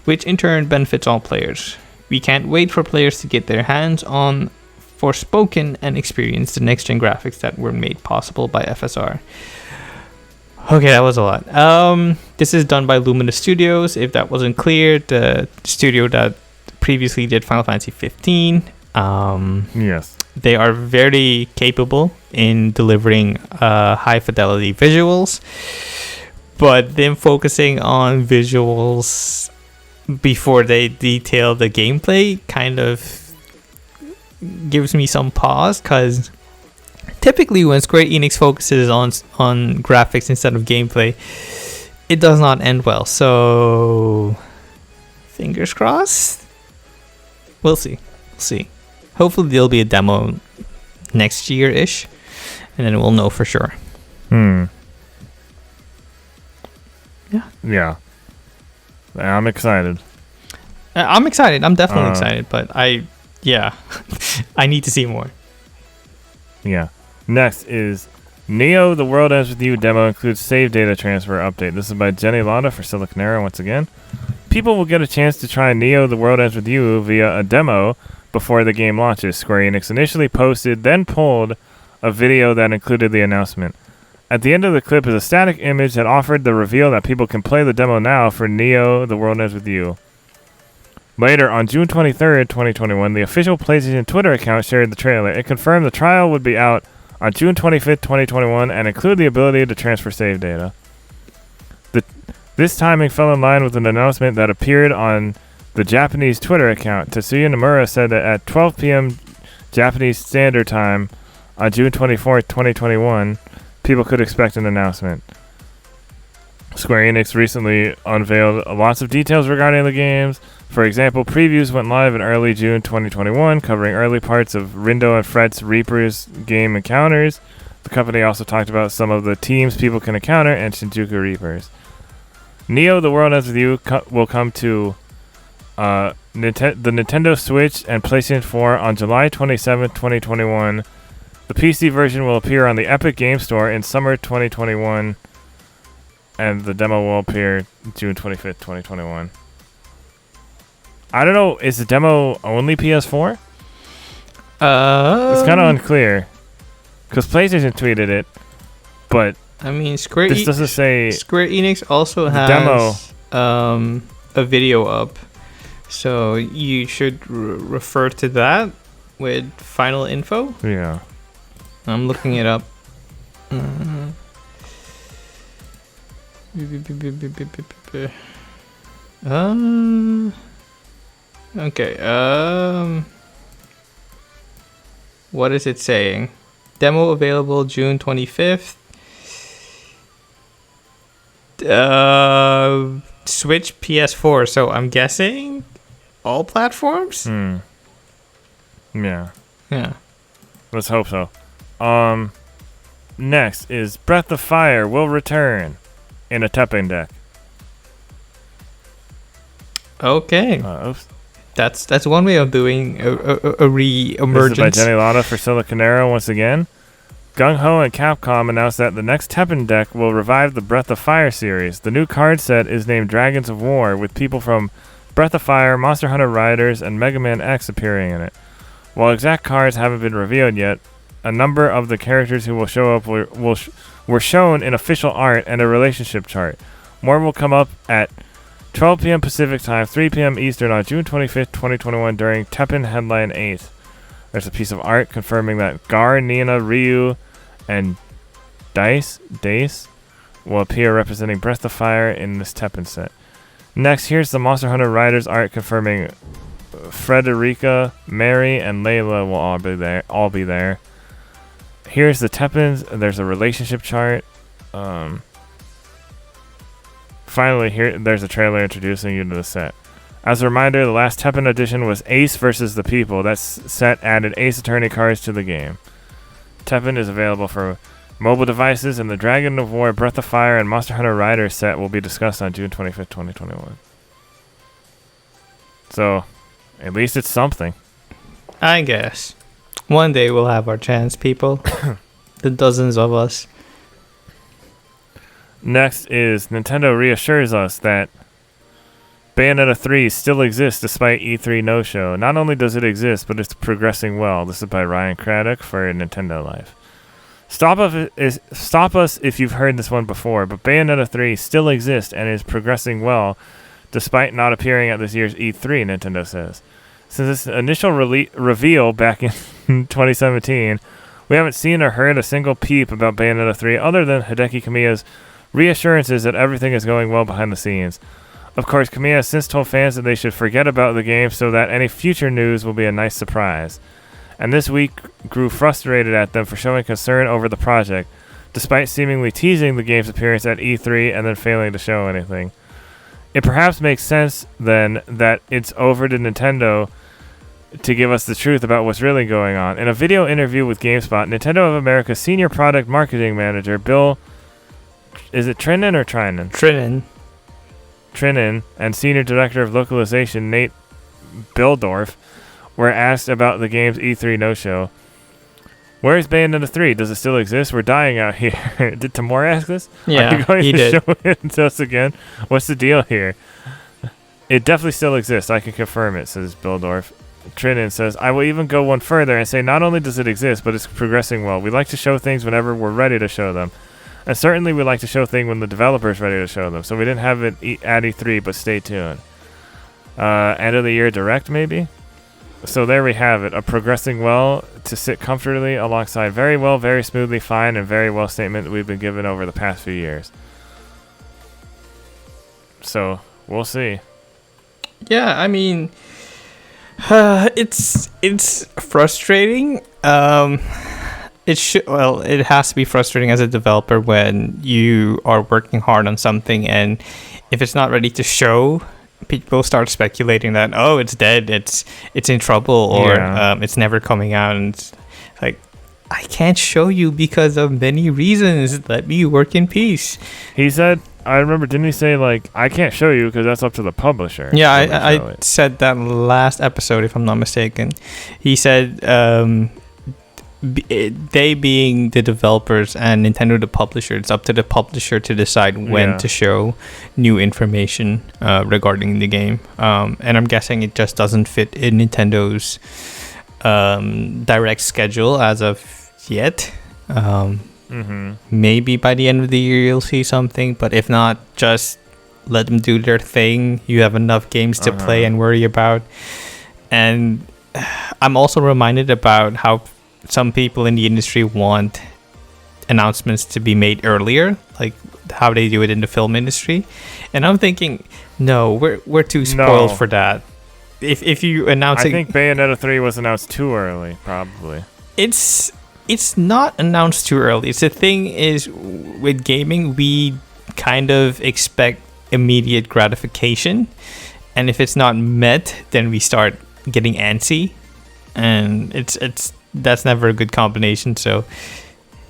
which in turn benefits all players. We can't wait for players to get their hands on Forspoken and experience the next-gen graphics that were made possible by FSR. Okay, that was a lot. This is done by Luminous Studios. If that wasn't clear, the studio that previously did Final Fantasy 15. Yes. They are very capable in delivering high-fidelity visuals, but them focusing on visuals before they detail the gameplay kind of gives me some pause, because typically when Square Enix focuses on graphics instead of gameplay, it does not end well. So fingers crossed. We'll see. Hopefully there'll be a demo next year-ish, and then we'll know for sure. Yeah. I'm excited. I'm definitely excited, but I need to see more. Yeah. Next is Neo, The World Ends With You demo includes save data transfer update. This is by Jenny Lada for Siliconera once again. People will get a chance to try Neo, The World Ends With You via a demo before the game launches. Square Enix initially posted, then pulled a video that included the announcement. At the end of the clip is a static image that offered the reveal that people can play the demo now for Neo, The World Ends With You. Later, on June 23rd, 2021, the official PlayStation Twitter account shared the trailer. It confirmed the trial would be out on June 25th, 2021, and include the ability to transfer save data. This timing fell in line with an announcement that appeared on the Japanese Twitter account. Tetsuya Nomura said that at 12 p.m. Japanese Standard Time on June 24th, 2021, people could expect an announcement. Square Enix recently unveiled lots of details regarding the games. For example, previews went live in early June 2021, covering early parts of Rindo and Fret's Reapers game encounters. The company also talked about some of the teams people can encounter and Shinjuku Reapers. Neo, The World Ends With You will come to the Nintendo Switch and PlayStation 4 on July 27, 2021. The PC version will appear on the Epic Game Store in summer 2021, and the demo will appear June 25th, 2021. I don't know, is the demo only PS4? It's kind of unclear, because PlayStation tweeted it, but I mean, this doesn't say. Square Enix also has demo. A video up, so you should refer to that with final info. Yeah. I'm looking it up. Okay. What is it saying? Demo available June 25th. Switch, PS4. So I'm guessing all platforms. Yeah. Yeah. Let's hope so. Next is Breath of Fire will return in a Teppen deck. Okay. That's one way of doing a re-emergence. This is by Jenny Lada for Siliconera once again. Gung Ho and Capcom announced that the next Teppen deck will revive the Breath of Fire series. The new card set is named Dragons of War, with people from Breath of Fire, Monster Hunter Riders, and Mega Man X appearing in it. While exact cards haven't been revealed yet, a number of the characters who will show up were shown in official art and a relationship chart. More will come up at 12 p.m. Pacific Time, 3 p.m. Eastern on June 25th, 2021 during Teppen Headline 8. There's a piece of art confirming that Gar, Nina, Ryu, and Dace will appear representing Breath of Fire in this Teppen set. Next, here's the Monster Hunter Riders art confirming Frederica, Mary, and Layla will all be there. Here's the Teppens. There's a relationship chart. Finally, there's a trailer introducing you to the set. As a reminder, the last Teppen edition was Ace vs. the People. That set added Ace Attorney cards to the game. Teppen is available for mobile devices, and the Dragon of War, Breath of Fire, and Monster Hunter Riders set will be discussed on June 25th, 2021. So, at least it's something. I guess. One day we'll have our chance, people. The dozens of us. Next is Nintendo reassures us that Bayonetta 3 still exists despite E3 no-show. Not only does it exist, but it's progressing well. This is by Ryan Craddock for Nintendo Life. Stop us if you've heard this one before, but Bayonetta 3 still exists and is progressing well despite not appearing at this year's E3, Nintendo says. Since its initial reveal back in 2017, we haven't seen or heard a single peep about Bayonetta 3 other than Hideki Kamiya's reassurances that everything is going well behind the scenes. Of course, Kamiya has since told fans that they should forget about the game so that any future news will be a nice surprise. And this week grew frustrated at them for showing concern over the project, despite seemingly teasing the game's appearance at E3 and then failing to show anything. It perhaps makes sense, then, that it's over to Nintendo to give us the truth about what's really going on. In a video interview with GameSpot, Nintendo of America's senior product marketing manager, Bill... Is it Trinan or Trinan? Trinan and Senior Director of Localization Nate Bildorf were asked about the game's E3 no-show. Where is Bayonetta 3? Does it still exist? We're dying out here. Did Tamor ask this? Yeah, Are you going he to did. show it to us again? What's the deal here? It definitely still exists. I can confirm it, says Bildorf. Trinan says, I will even go one further and say not only does it exist, but it's progressing well. We like to show things whenever we're ready to show them. And certainly we like to show things when the developer's ready to show them. So we didn't have it at E3, but stay tuned. End of the year direct, maybe? So there we have it. A progressing well to sit comfortably alongside very well, very smoothly, fine, and very well statement that we've been given over the past few years. So we'll see. Yeah, I mean, it's frustrating. It has to be frustrating as a developer when you are working hard on something, and if it's not ready to show, people start speculating that, oh, it's dead, it's in trouble, or it's never coming out, and it's like, I can't show you because of many reasons. Let me work in peace. He said, I remember, didn't he say, like, I can't show you because that's up to the publisher? Yeah, I said that last episode, if I'm not mistaken. He said, they being the developers and Nintendo the publisher, it's up to the publisher to decide when to show new information regarding the game. And I'm guessing it just doesn't fit in Nintendo's direct schedule as of yet. Maybe by the end of the year you'll see something, but if not, just let them do their thing. You have enough games to play and worry about. And I'm also reminded about how some people in the industry want announcements to be made earlier, like how they do it in the film industry. And I'm thinking, no, we're too spoiled for that. If you announce I think Bayonetta 3 was announced too early, probably. It's not announced too early. It's the thing is, with gaming, we kind of expect immediate gratification. And if it's not met, then we start getting antsy. And that's never a good combination. So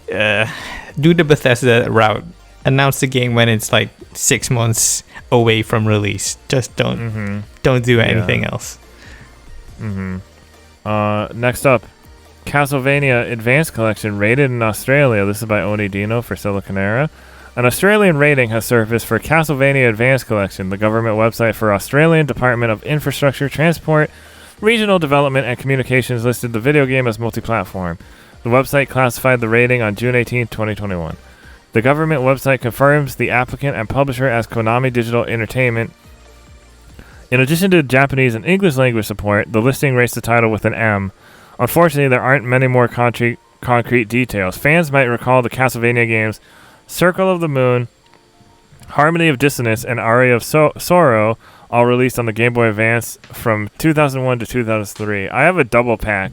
do the Bethesda route. Announce the game when it's like 6 months away from release. Just don't do anything else. Next up, Castlevania Advanced Collection rated in Australia. This is by Oni Dino for Siliconera. An Australian rating has surfaced for Castlevania Advanced Collection. The government website for Australian Department of Infrastructure, Transport, Regional Development and Communications listed the video game as multi-platform. The website classified the rating on June 18, 2021. The government website confirms the applicant and publisher as Konami Digital Entertainment. In addition to Japanese and English language support, the listing rates the title with an M. Unfortunately, there aren't many more concrete details. Fans might recall the Castlevania games Circle of the Moon, Harmony of Dissonance, and Aria of Sorrow, all released on the Game Boy Advance from 2001 to 2003. I have a double pack.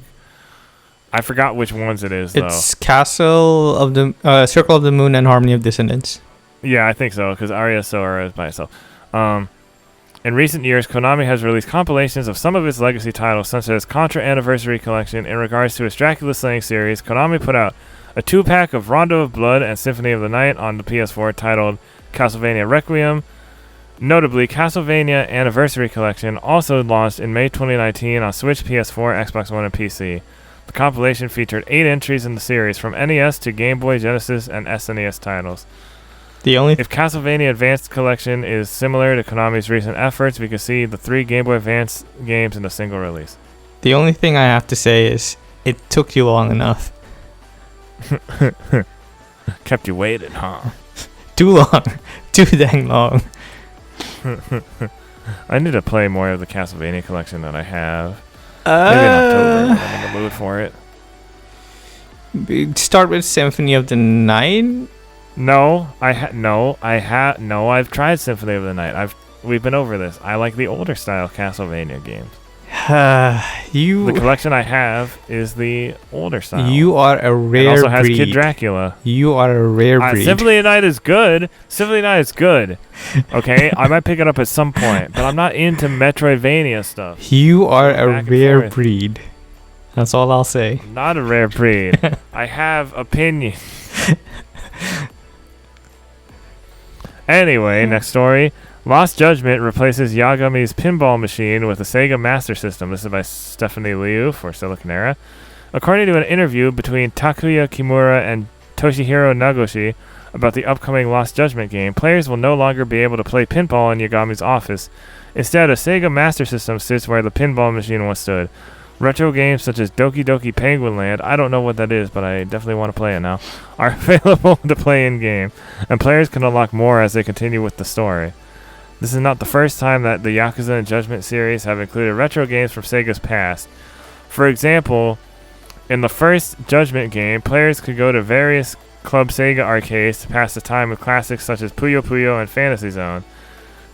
I forgot which ones it is, though. It's Circle of the Moon and Harmony of Dissonance. Yeah, I think so, because Aria of Sorrow is by itself. In recent years, Konami has released compilations of some of its legacy titles, such as Contra Anniversary Collection. In regards to its Dracula Slaying series, Konami put out a 2-pack of Rondo of Blood and Symphony of the Night on the PS4 titled Castlevania Requiem. Notably, Castlevania Anniversary Collection also launched in May 2019 on Switch, PS4, Xbox One, and PC. The compilation featured 8 entries in the series, from NES to Game Boy, Genesis, and SNES titles. If Castlevania Advanced Collection is similar to Konami's recent efforts, we could see the 3 Game Boy Advance games in a single release. The only thing I have to say is it took you long enough. Kept you waiting, huh? Too long. Too dang long. I need to play more of the Castlevania collection that I have. Maybe in October when I'm in the mood for it. Start with Symphony of the Night. I've tried Symphony of the Night. We've been over this. I like the older style Castlevania games. The collection I have is the older style. You are a rare breed. It also has Kid Dracula. You are a rare breed. Symphony of the Night is good. Okay, I might pick it up at some point, but I'm not into Metroidvania stuff. You are a rare breed. That's all I'll say. I'm not a rare breed. I have opinions. Anyway, next story. Lost Judgment replaces Yagami's pinball machine with a Sega Master System. This is by Stephanie Liu for Siliconera. According to an interview between Takuya Kimura and Toshihiro Nagoshi about the upcoming Lost Judgment game, players will no longer be able to play pinball in Yagami's office. Instead, a Sega Master System sits where the pinball machine once stood. Retro games such as Doki Doki Penguin Land, I don't know what that is, but I definitely want to play it now, are available to play in-game, and players can unlock more as they continue with the story. This is not the first time that the Yakuza and Judgment series have included retro games from Sega's past. For example, in the first Judgment game, players could go to various Club Sega arcades to pass the time with classics such as Puyo Puyo and Fantasy Zone.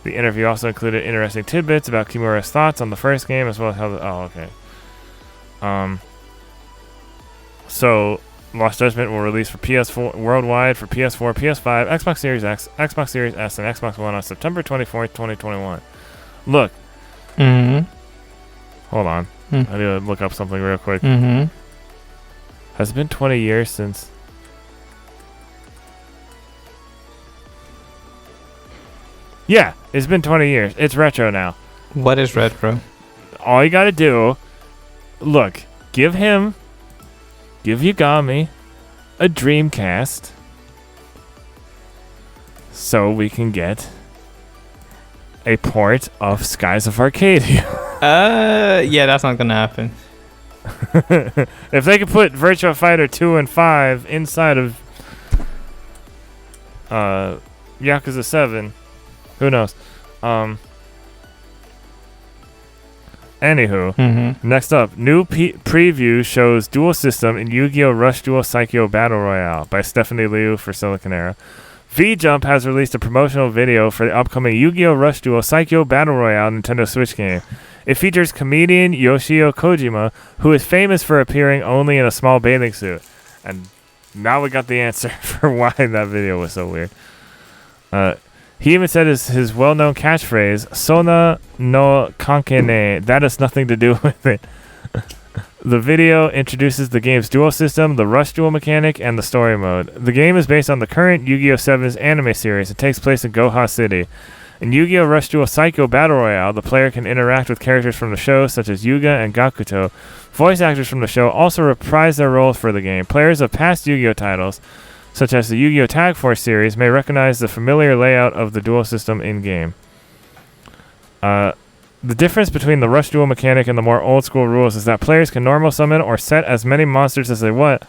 The interview also included interesting tidbits about Kimura's thoughts on the first game as well as how So Lost Judgment will release for PS4 worldwide for PS4, PS5, Xbox Series X, Xbox Series S, and Xbox One on September 24th, 2021. Look. Hold on. I need to look up something real quick. Has it been 20 years since... Yeah, it's been 20 years. It's retro now. What is retro? All you gotta do... Look, give Yagami a Dreamcast so we can get a port of Skies of Arcadia. Yeah, that's not gonna happen. If they could put Virtua Fighter 2 and 5 inside of Yakuza 7, who knows? Anywho, next up, new preview shows Dual System in Yu-Gi-Oh! Rush Duel Psycho Battle Royale by Stephanie Liu for Siliconera. V-Jump has released a promotional video for the upcoming Yu-Gi-Oh! Rush Duel Psycho Battle Royale Nintendo Switch game. It features comedian Yoshio Kojima, who is famous for appearing only in a small bathing suit. And now we got the answer for why that video was so weird. He even said his well-known catchphrase, Sona no kankene, that has nothing to do with it. The video introduces the game's duel system, the rush duel mechanic, and the story mode. The game is based on the current Yu-Gi-Oh! 7's anime series. It takes place in Goha City. In Yu-Gi-Oh! Rush Duel Psycho Battle Royale, the player can interact with characters from the show such as Yuga and Gakuto. Voice actors from the show also reprise their roles for the game. Players of past Yu-Gi-Oh! Titles, such as the Yu-Gi-Oh! Tag Force series, may recognize the familiar layout of the duel system in-game. The difference between the Rush Duel mechanic and the more old-school rules is that players can normal summon or set as many monsters as they want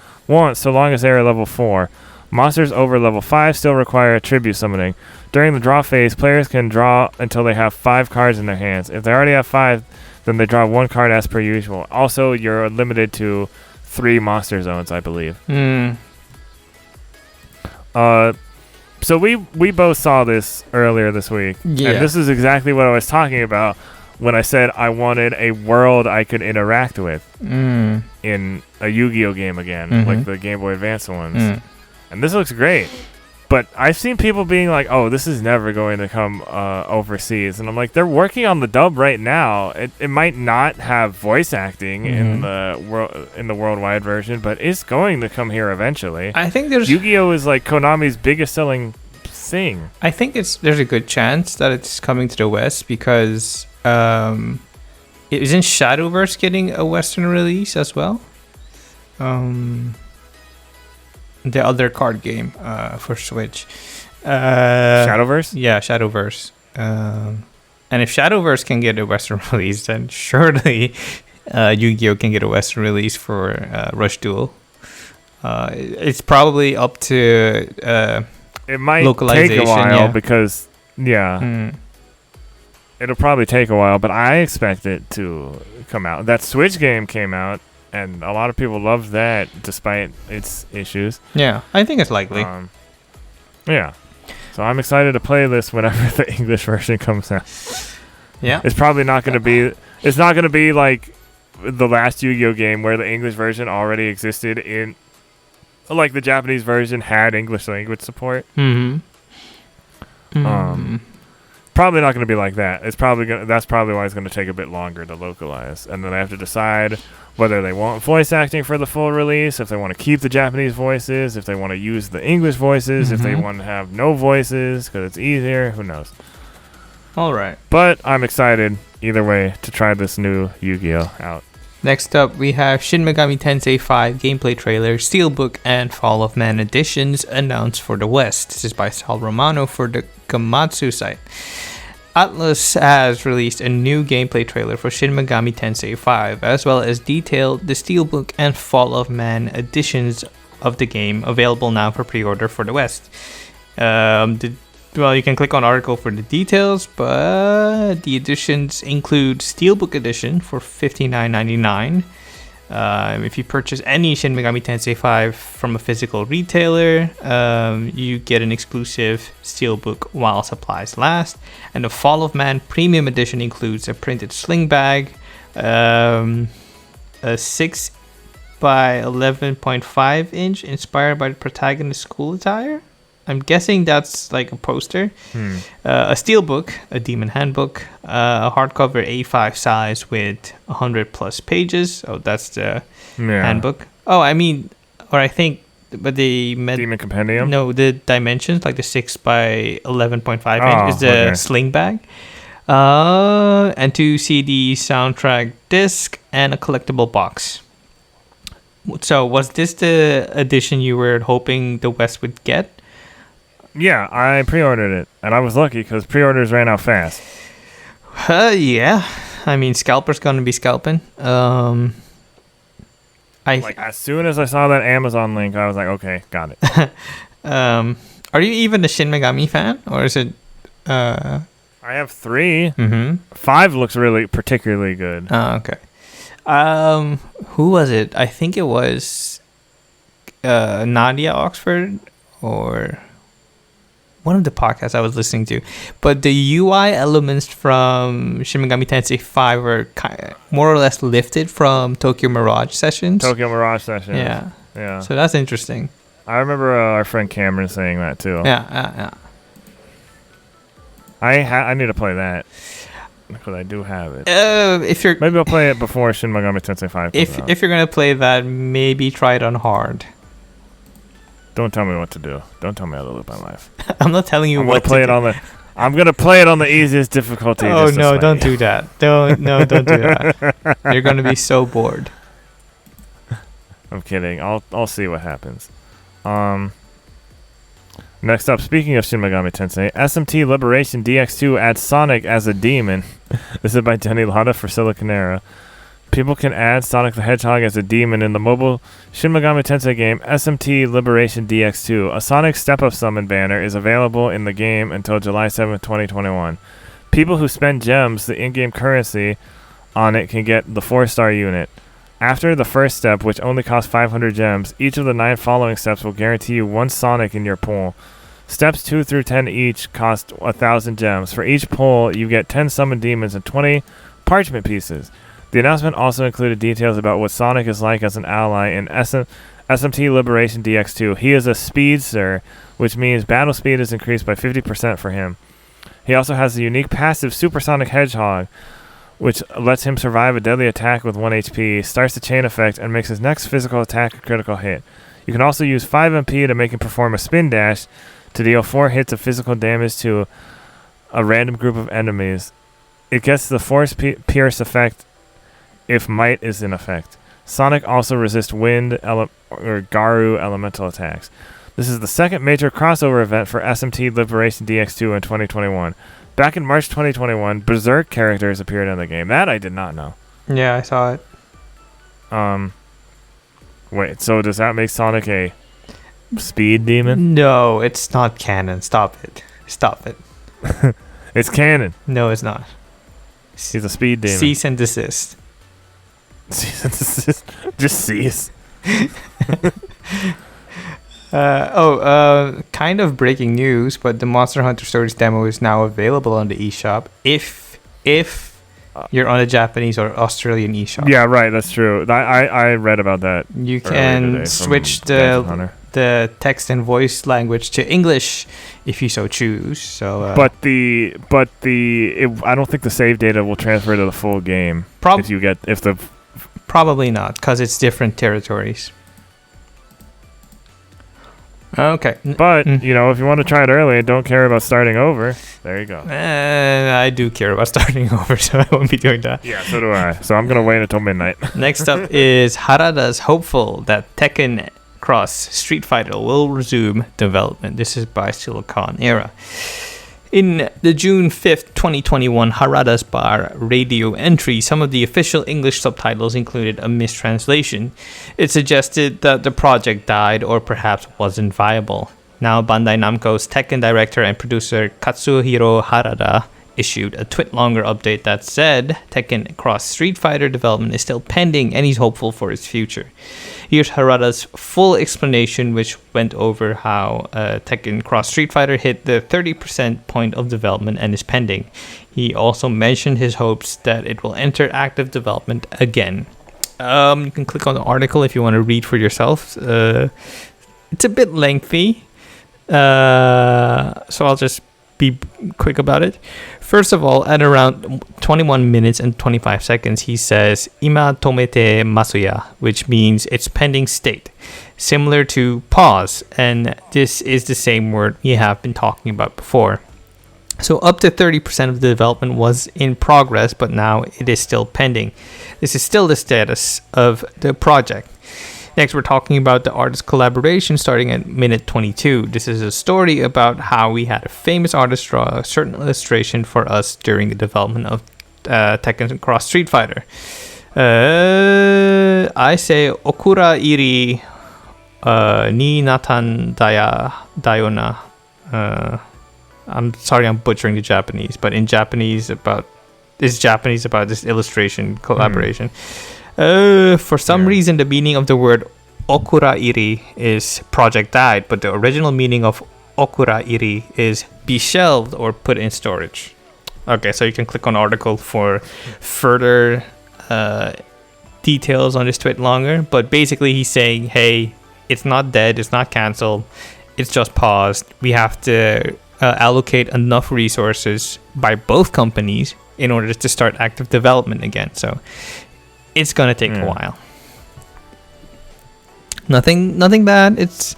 so long as they are level 4. Monsters over level 5 still require tribute summoning. During the draw phase, players can draw until they have 5 cards in their hands. If they already have 5, then they draw 1 card as per usual. Also, you're limited to 3 monster zones, I believe. So we both saw this earlier this week. Yeah. And this is exactly what I was talking about when I said I wanted a world I could interact with in a Yu-Gi-Oh! Game again, like the Game Boy Advance ones. And this looks great. But I've seen people being like, oh, this is never going to come overseas. And I'm like, they're working on the dub right now. It might not have voice acting in the worldwide version, but it's going to come here eventually. I think Yu-Gi-Oh! Is like Konami's biggest selling thing. I think there's a good chance that it's coming to the West because isn't Shadowverse getting a Western release as well? The other card game for Switch. Shadowverse? Yeah, Shadowverse. And if Shadowverse can get a Western release, then surely Yu-Gi-Oh! Can get a Western release for Rush Duel. It's probably up to it might take a while because, it'll probably take a while, but I expect it to come out. That Switch game came out, and a lot of people loved that despite its issues. Yeah, I think it's likely. Yeah. So I'm excited to play this whenever the English version comes out. Yeah. It's probably not going to be... It's not going to be like the last Yu-Gi-Oh! Game where the English version already existed in... Like the Japanese version had English language support. Mm-hmm. Probably not going to be like that. It's probably that's probably why it's going to take a bit longer to localize, and then they have to decide whether they want voice acting for the full release, if they want to keep the Japanese voices, if they want to use the English voices, if they want to have no voices because it's easier. Who knows? All right. But I'm excited either way to try this new Yu-Gi-Oh! Out. Next up, we have Shin Megami Tensei 5 gameplay trailer, Steelbook, and Fall of Man editions announced for the West. This is by Sal Romano for the Gematsu site. Atlus has released a new gameplay trailer for Shin Megami Tensei 5, as well as detailed the Steelbook and Fall of Man editions of the game, available now for pre-order for the West. You can click on article for the details, but the editions include Steelbook edition for $59.99. If you purchase any Shin Megami Tensei 5 from a physical retailer, you get an exclusive Steelbook while supplies last. And the Fall of Man Premium Edition includes a printed sling bag, a 6 by 11.5 inch inspired by the protagonist's school attire. I'm guessing that's like a poster. A steelbook, a demon handbook, a hardcover A5 size with 100 plus pages. Oh, that's the handbook. Oh, I mean, or I think, but the Demon Compendium? No, the dimensions, like the 6 by 11.5 inch is the sling bag. And 2 CD soundtrack disc and a collectible box. So was this the edition you were hoping the West would get? Yeah, I pre-ordered it, and I was lucky because pre-orders ran out fast. Yeah. I mean, scalpers gonna be scalping. As soon as I saw that Amazon link, I was like, okay, got it. Are you even a Shin Megami fan, or is it? I have 3. 5 looks really particularly good. Oh, okay. Who was it? I think it was Nadia Oxford or one of the podcasts I was listening to. But the UI elements from Shin Megami Tensei 5 were more or less lifted from Tokyo Mirage Sessions. Yeah. So that's interesting. I remember our friend Cameron saying that too. Yeah. I need to play that because I do have it. Maybe I'll play it before Shin Megami Tensei 5 comes out. If you're gonna play that, maybe try it on hard. Don't tell me what to do. Don't tell me how to live my life. I'm not telling you what to do. I'm gonna play it on the easiest difficulty. Oh no! Don't do that. Don't do that. You're gonna be so bored. I'm kidding. I'll see what happens. Next up, speaking of Shin Megami Tensei, SMT Liberation DX2 adds Sonic as a demon. This is by Denny Lada for Siliconera. People can add Sonic the Hedgehog as a demon in the mobile Shin Megami Tensei game SMT Liberation DX2. A Sonic Step-Up Summon banner is available in the game until July 7th, 2021. People who spend gems, the in-game currency, on it can get the 4-star unit. After the first step, which only costs 500 gems, each of the 9 following steps will guarantee you 1 Sonic in your pool. Steps 2 through 10 each cost 1,000 gems. For each pull, you get 10 summoned demons and 20 parchment pieces. The announcement also included details about what Sonic is like as an ally in SMT Liberation DX2. He is a speedster, which means battle speed is increased by 50% for him. He also has a unique passive Supersonic Hedgehog, which lets him survive a deadly attack with 1 HP, starts the chain effect, and makes his next physical attack a critical hit. You can also use 5 MP to make him perform a spin dash to deal 4 hits of physical damage to a random group of enemies. It gets the Force Pierce effect if Might is in effect. Sonic also resists wind or Garu elemental attacks. This is the second major crossover event for SMT Liberation DX2 in 2021. Back in March 2021, Berserk characters appeared in the game. That I did not know. Yeah, I saw it. Wait, so does that make Sonic a speed demon? No, it's not canon. Stop it. It's canon. No, it's not. He's a speed demon. Cease and desist. Cease and desist. Just cease. Kind of breaking news, but the Monster Hunter Stories demo is now available on the eShop if you're on a Japanese or Australian eShop. Yeah, right, that's true. I read about that. You can switch the text and voice language to English if you so choose. So I don't think the save data will transfer to the full game. Probably not, because it's different territories. Okay. But, if you want to try it early and don't care about starting over, there you go. I do care about starting over, so I won't be doing that. Yeah, so do I. So I'm going to wait until midnight. Next up is Harada's hopeful that Tekken Cross Street Fighter will resume development. This is by Siliconera. In the June 5th, 2021 Harada's Bar radio entry, some of the official English subtitles included a mistranslation. It suggested that the project died or perhaps wasn't viable. Now Bandai Namco's Tekken director and producer Katsuhiro Harada issued a twit-longer update that said Tekken Cross Street Fighter development is still pending and he's hopeful for its future. Here's Harada's full explanation, which went over how Tekken Cross Street Fighter hit the 30% point of development and is pending. He also mentioned his hopes that it will enter active development again. You can click on the article if you want to read for yourself. It's a bit lengthy, so I'll just be quick about it. First of all, at around 21 minutes and 25 seconds, he says "Ima tomete masu ya," which means it's pending state, similar to pause, and this is the same word we have been talking about before. So up to 30% of the development was in progress, but now it is still pending. This is still the status of the project. Next, we're talking about the artist collaboration starting at minute 22. This is a story about how we had a famous artist draw a certain illustration for us during the development of Tekken Cross Street Fighter. I say Okura iri ni natan dayona. I'm sorry, I'm butchering the Japanese, but in Japanese about this illustration collaboration. For some reason, the meaning of the word Okura iri is project died, but the original meaning of Okura iri is be shelved or put in storage. Okay, so you can click on article for further details on this tweet longer, but basically he's saying, hey, it's not dead, it's not canceled, it's just paused. We have to allocate enough resources by both companies in order to start active development again. So it's gonna take a while. Nothing bad. It's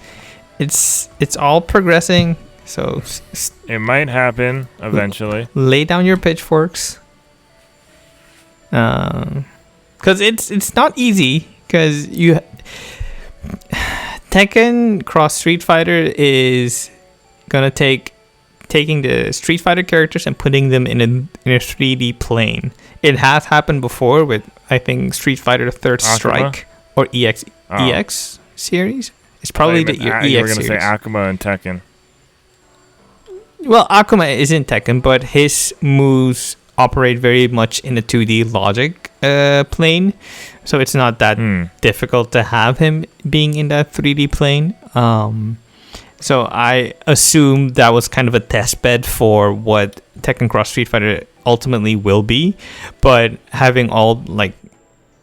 all progressing. So it might happen eventually. Lay down your pitchforks. Because it's not easy. Because Tekken Cross Street Fighter is gonna taking the Street Fighter characters and putting them in a 3D plane. It has happened before with, I think, Street Fighter Third Strike or EX series. It's probably the EX series. You were going to say Akuma and Tekken. Well, Akuma is in Tekken, but his moves operate very much in a 2D logic plane. So it's not that difficult to have him being in that 3D plane. So I assume that was kind of a test bed for what Tekken Cross Street Fighter ultimately will be. But having all like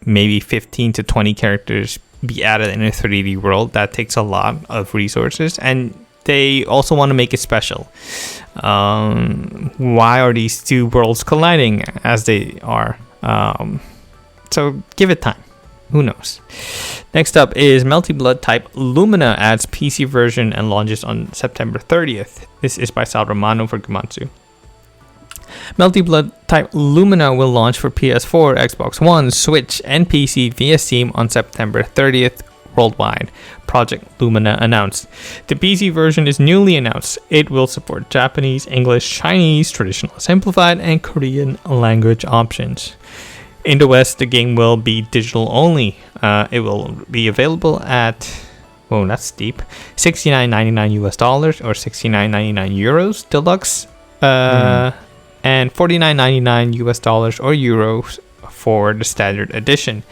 maybe 15 to 20 characters be added in a 3D world, that takes a lot of resources. And they also want to make it special. Why are these two worlds colliding as they are? So give it time. Who knows? Next up is Melty Blood Type Lumina adds PC version and launches on September 30th. This is by Sal Romano for Gematsu. Melty Blood Type Lumina will launch for PS4, Xbox One, Switch, and PC via Steam on September 30th worldwide, Project Lumina announced. The PC version is newly announced. It will support Japanese, English, Chinese, traditional simplified, and Korean language options. In the West, the game will be digital only. It will be available at, oh, that's steep, $69.99 US or $69.99 euros deluxe, and $49.99 US or euros for the standard edition.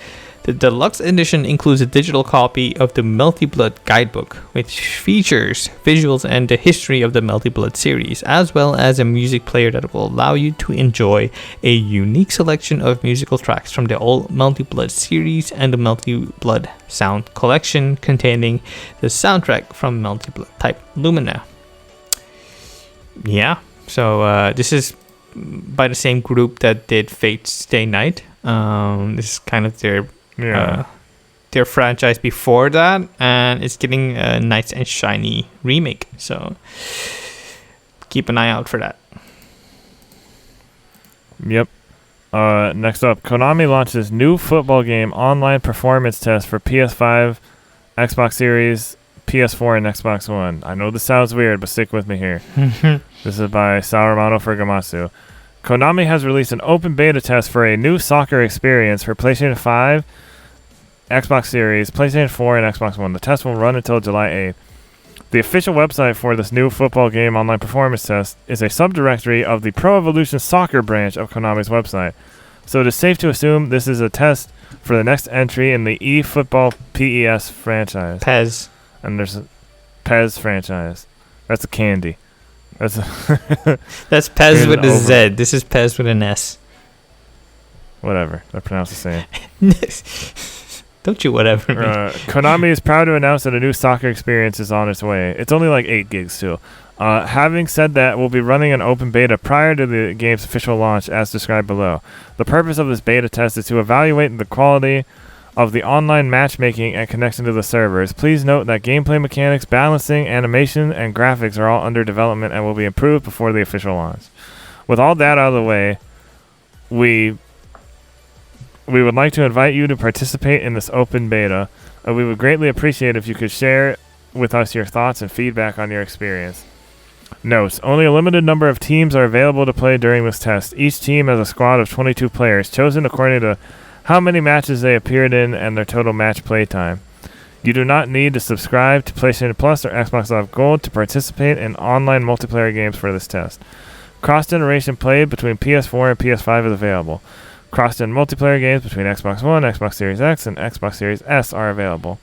The deluxe edition includes a digital copy of the Melty Blood guidebook, which features visuals and the history of the Melty Blood series, as well as a music player that will allow you to enjoy a unique selection of musical tracks from the old Melty Blood series and the Melty Blood sound collection containing the soundtrack from Melty Blood Type Lumina. Yeah, so this is by the same group that did Fate's Stay Night. This is kind of their franchise before that, and it's getting a nice and shiny remake, so keep an eye out for that. Yep. Next up, Konami launches new football game online performance test for PS5, Xbox Series, PS4, and Xbox One. I know this sounds weird, but stick with me here. This is by Sal Romano for Gematsu. Konami has released an open beta test for a new soccer experience for PlayStation 5, Xbox Series, PlayStation 4, and Xbox One. The test will run until July 8th. The official website for this new football game online performance test is a subdirectory of the Pro Evolution Soccer branch of Konami's website. So it is safe to assume this is a test for the next entry in the eFootball PES franchise. PES. And there's a PES franchise. That's a candy. That's PES with a Z. This is PES with an S. Whatever. They're pronounced the same. Don't you whatever me. Konami is proud to announce that a new soccer experience is on its way. It's only like 8 gigs too. Having said that, we'll be running an open beta prior to the game's official launch as described below. The purpose of this beta test is to evaluate the quality of the online matchmaking and connection to the servers. Please note that gameplay mechanics, balancing, animation, and graphics are all under development and will be improved before the official launch. With all that out of the way, we would like to invite you to participate in this open beta. We would greatly appreciate if you could share with us your thoughts and feedback on your experience. Notes: only a limited number of teams are available to play during this test. Each team has a squad of 22 players, chosen according to how many matches they appeared in and their total match play time. You do not need to subscribe to PlayStation Plus or Xbox Live Gold to participate in online multiplayer games for this test. Cross-generation play between PS4 and PS5 is available. Cross-gen multiplayer games between Xbox One, Xbox Series X, and Xbox Series S are available.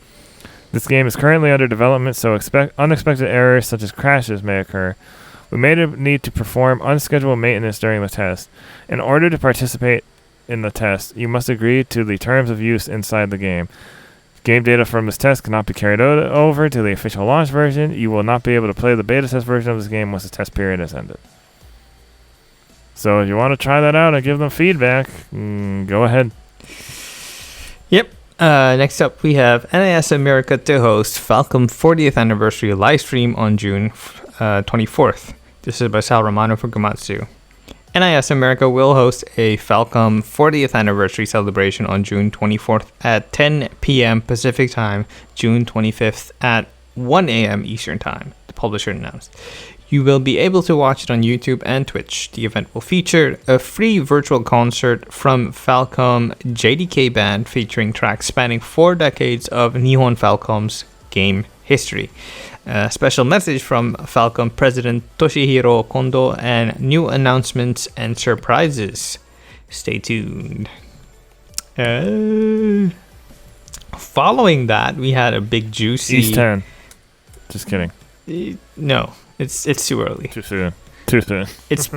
This game is currently under development, so unexpected errors such as crashes may occur. We may need to perform unscheduled maintenance during the test. In order to participate in the test, you must agree to the terms of use inside the game. Game data from this test cannot be carried over to the official launch version. You will not be able to play the beta test version of this game once the test period has ended. So if you want to try that out and give them feedback, go ahead. Yep. Next up, we have NIS America to host Falcom 40th Anniversary livestream on June 24th. This is by Sal Romano for Gematsu. NIS America will host a Falcom 40th Anniversary celebration on June 24th at 10 p.m. Pacific Time, June 25th at 1 a.m. Eastern Time, the publisher announced. You will be able to watch it on YouTube and Twitch. The event will feature a free virtual concert from Falcom JDK Band featuring tracks spanning 4 decades of Nihon Falcom's game history. A special message from Falcom President Toshihiro Kondo and new announcements and surprises. Stay tuned. Following that, we had a big juicy... East 10. Just kidding. No. It's too early. Too soon. It's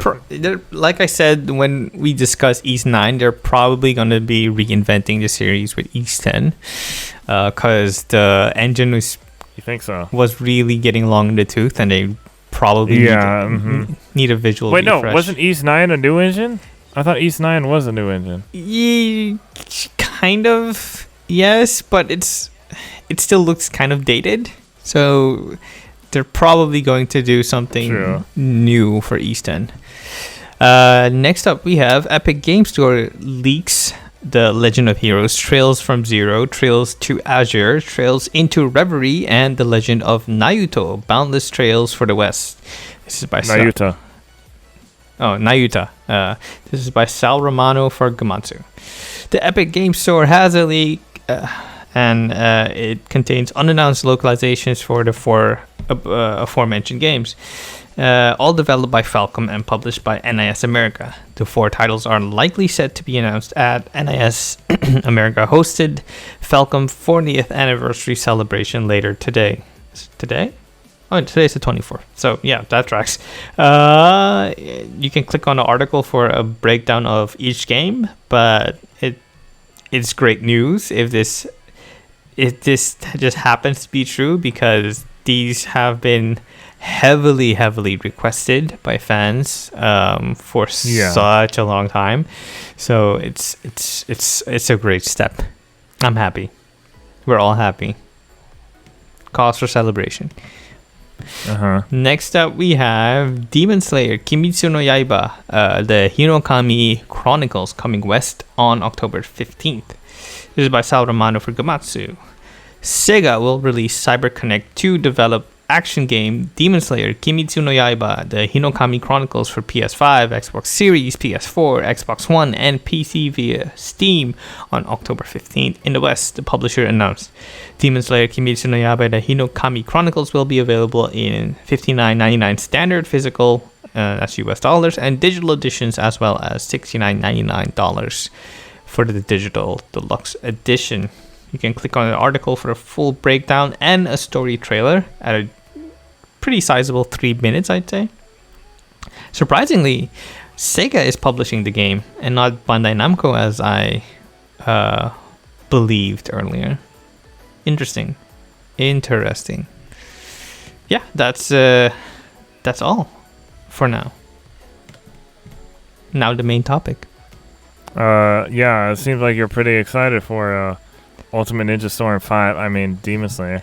like I said when we discussed East 9, they're probably going to be reinventing the series with East 10 because the engine was... You think so? Was really getting long in the tooth, and they probably need a visual refresh. No, wasn't East 9 a new engine? I thought East 9 was a new engine. Kind of, yes, but it still looks kind of dated. So they're probably going to do something new for East 10. Next up, we have Epic Game Store leaks The Legend of Heroes, Trails from Zero, Trails to Azure, Trails into Reverie, and The Legend of Naruto, Boundless Trails for the West. This is by Nayuta. Nayuta. This is by Sal Romano for Gematsu. The Epic Game Store has a leak, and it contains unannounced localizations for the four aforementioned games. All developed by Falcom and published by NIS America. The 4 titles are likely set to be announced at NIS America hosted Falcom 40th anniversary celebration later today. Today? Oh, today's the 24th. So yeah, that tracks. You can click on the article for a breakdown of each game, but it's great news if this just happens to be true, because these have been heavily requested by fans for such a long time. So it's a great step. I'm happy. We're all happy. Cause for celebration. Next up we have Demon Slayer Kimetsu no Yaiba, the Hinokami Chronicles, coming west on October 15th. This is by Sal Romano for Gematsu. Sega will release CyberConnect 2 developed action game Demon Slayer Kimetsu no Yaiba, the Hinokami Chronicles for PS5, Xbox Series, PS4, Xbox One, and PC via Steam on October 15th. In the West, the publisher announced Demon Slayer Kimetsu no Yaiba, the Hinokami Chronicles will be available in $59.99 standard physical, that's US dollars, and digital editions, as well as $69.99 for the digital deluxe edition. You can click on the article for a full breakdown and a story trailer at a pretty sizable 3 minutes, I'd say. Surprisingly, Sega is publishing the game and not Bandai Namco, as I believed earlier. Interesting. Yeah, that's all for now. Now the main topic. Yeah, it seems like you're pretty excited for Ultimate Ninja Storm 5. I mean, Demon Slayer.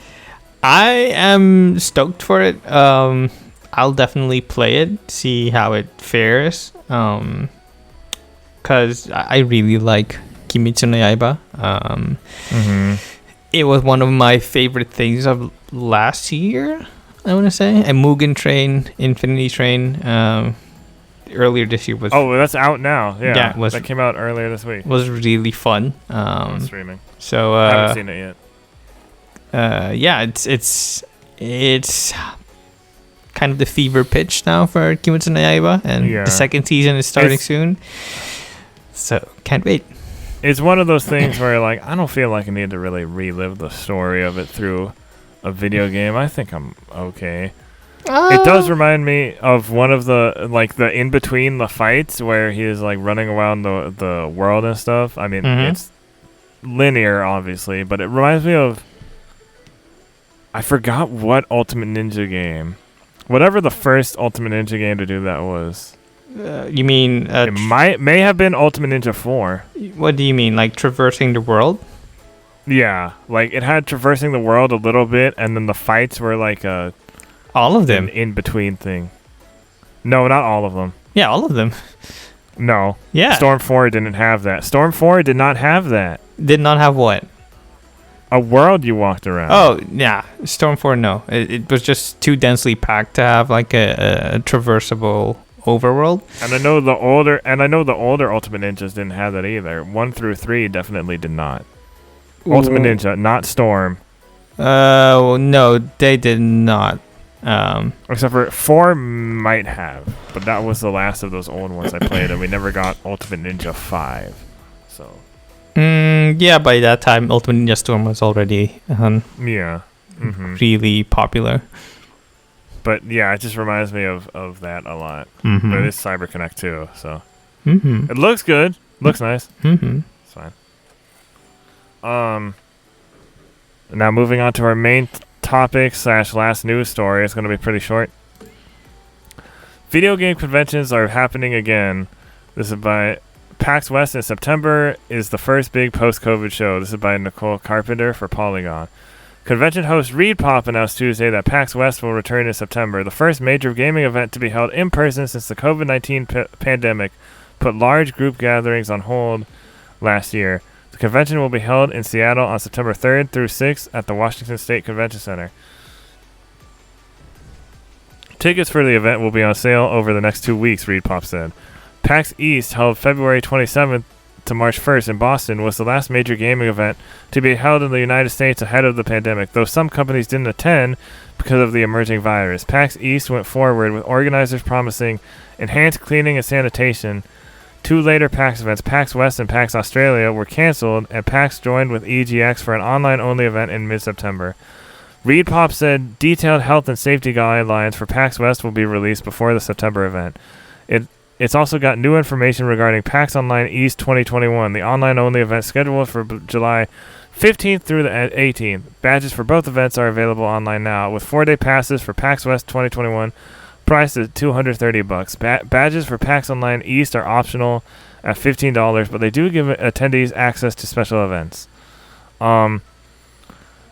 I am stoked for it. I'll definitely play it, see how it fares. Because I really like Kimetsu no Yaiba. It was one of my favorite things of last year, I want to say. And Mugen Train, Infinity Train, earlier this year was... Oh, that's out now. Yeah, that came out earlier this week. Was really fun. Streaming. So I haven't seen it yet. Yeah, it's kind of the fever pitch now for Kimetsu no Yaiba, and the second season is starting soon. So can't wait. It's one of those things where like I don't feel like I need to really relive the story of it through a video game. I think I'm okay. It does remind me of one of the like the in between the fights where he is like running around the world and stuff. I mean, it's linear obviously, but it reminds me of, I forgot what Ultimate Ninja game, whatever the first Ultimate Ninja game to do that was. You mean it may have been Ultimate Ninja 4. What do you mean, like traversing the world? Yeah, like it had traversing the world a little bit, and then the fights were like all of them an in between thing. No, not all of them. Yeah, all of them. No. Yeah. Storm 4 didn't have that. Storm 4 did not have that. Did not have what? A world you walked around. Oh, yeah. Storm 4, no. It was just too densely packed to have like a traversable overworld. And I know the older Ultimate Ninjas didn't have that either. 1 through 3 definitely did not. Ooh. Ultimate Ninja, not Storm. No, they did not. Except for 4 might have, but that was the last of those old ones I played, and we never got Ultimate Ninja 5. So. Yeah, by that time, Ultimate Ninja Storm was already really popular. But yeah, it just reminds me of that a lot. But it is CyberConnect too, so it looks good, looks nice. It's fine. Now moving on to our main topic / last news story. It's going to be pretty short. Video game conventions are happening again. This is by PAX West in September is the first big post-COVID show. This is by Nicole Carpenter for Polygon. Convention host Reed Pop announced Tuesday that PAX West will return in September, the first major gaming event to be held in person since the COVID-19 pandemic put large group gatherings on hold last year. The convention will be held in Seattle on September 3rd through 6th at the Washington State Convention Center. Tickets for the event will be on sale over the next 2 weeks, ReedPop said. PAX East, held February 27th to March 1st in Boston, was the last major gaming event to be held in the United States ahead of the pandemic, though some companies didn't attend because of the emerging virus. PAX East went forward, with organizers promising enhanced cleaning and sanitation. 2 later PAX events, PAX West and PAX Australia, were cancelled, and PAX joined with EGX for an online-only event in mid-September. ReedPop said detailed health and safety guidelines for PAX West will be released before the September event. It's also got new information regarding PAX Online East 2021, the online-only event scheduled for July 15th through the 18th. Badges for both events are available online now, with 4-day passes for PAX West 2021 priced at $230. Badges for PAX Online East are optional at $15, but they do give attendees access to special events.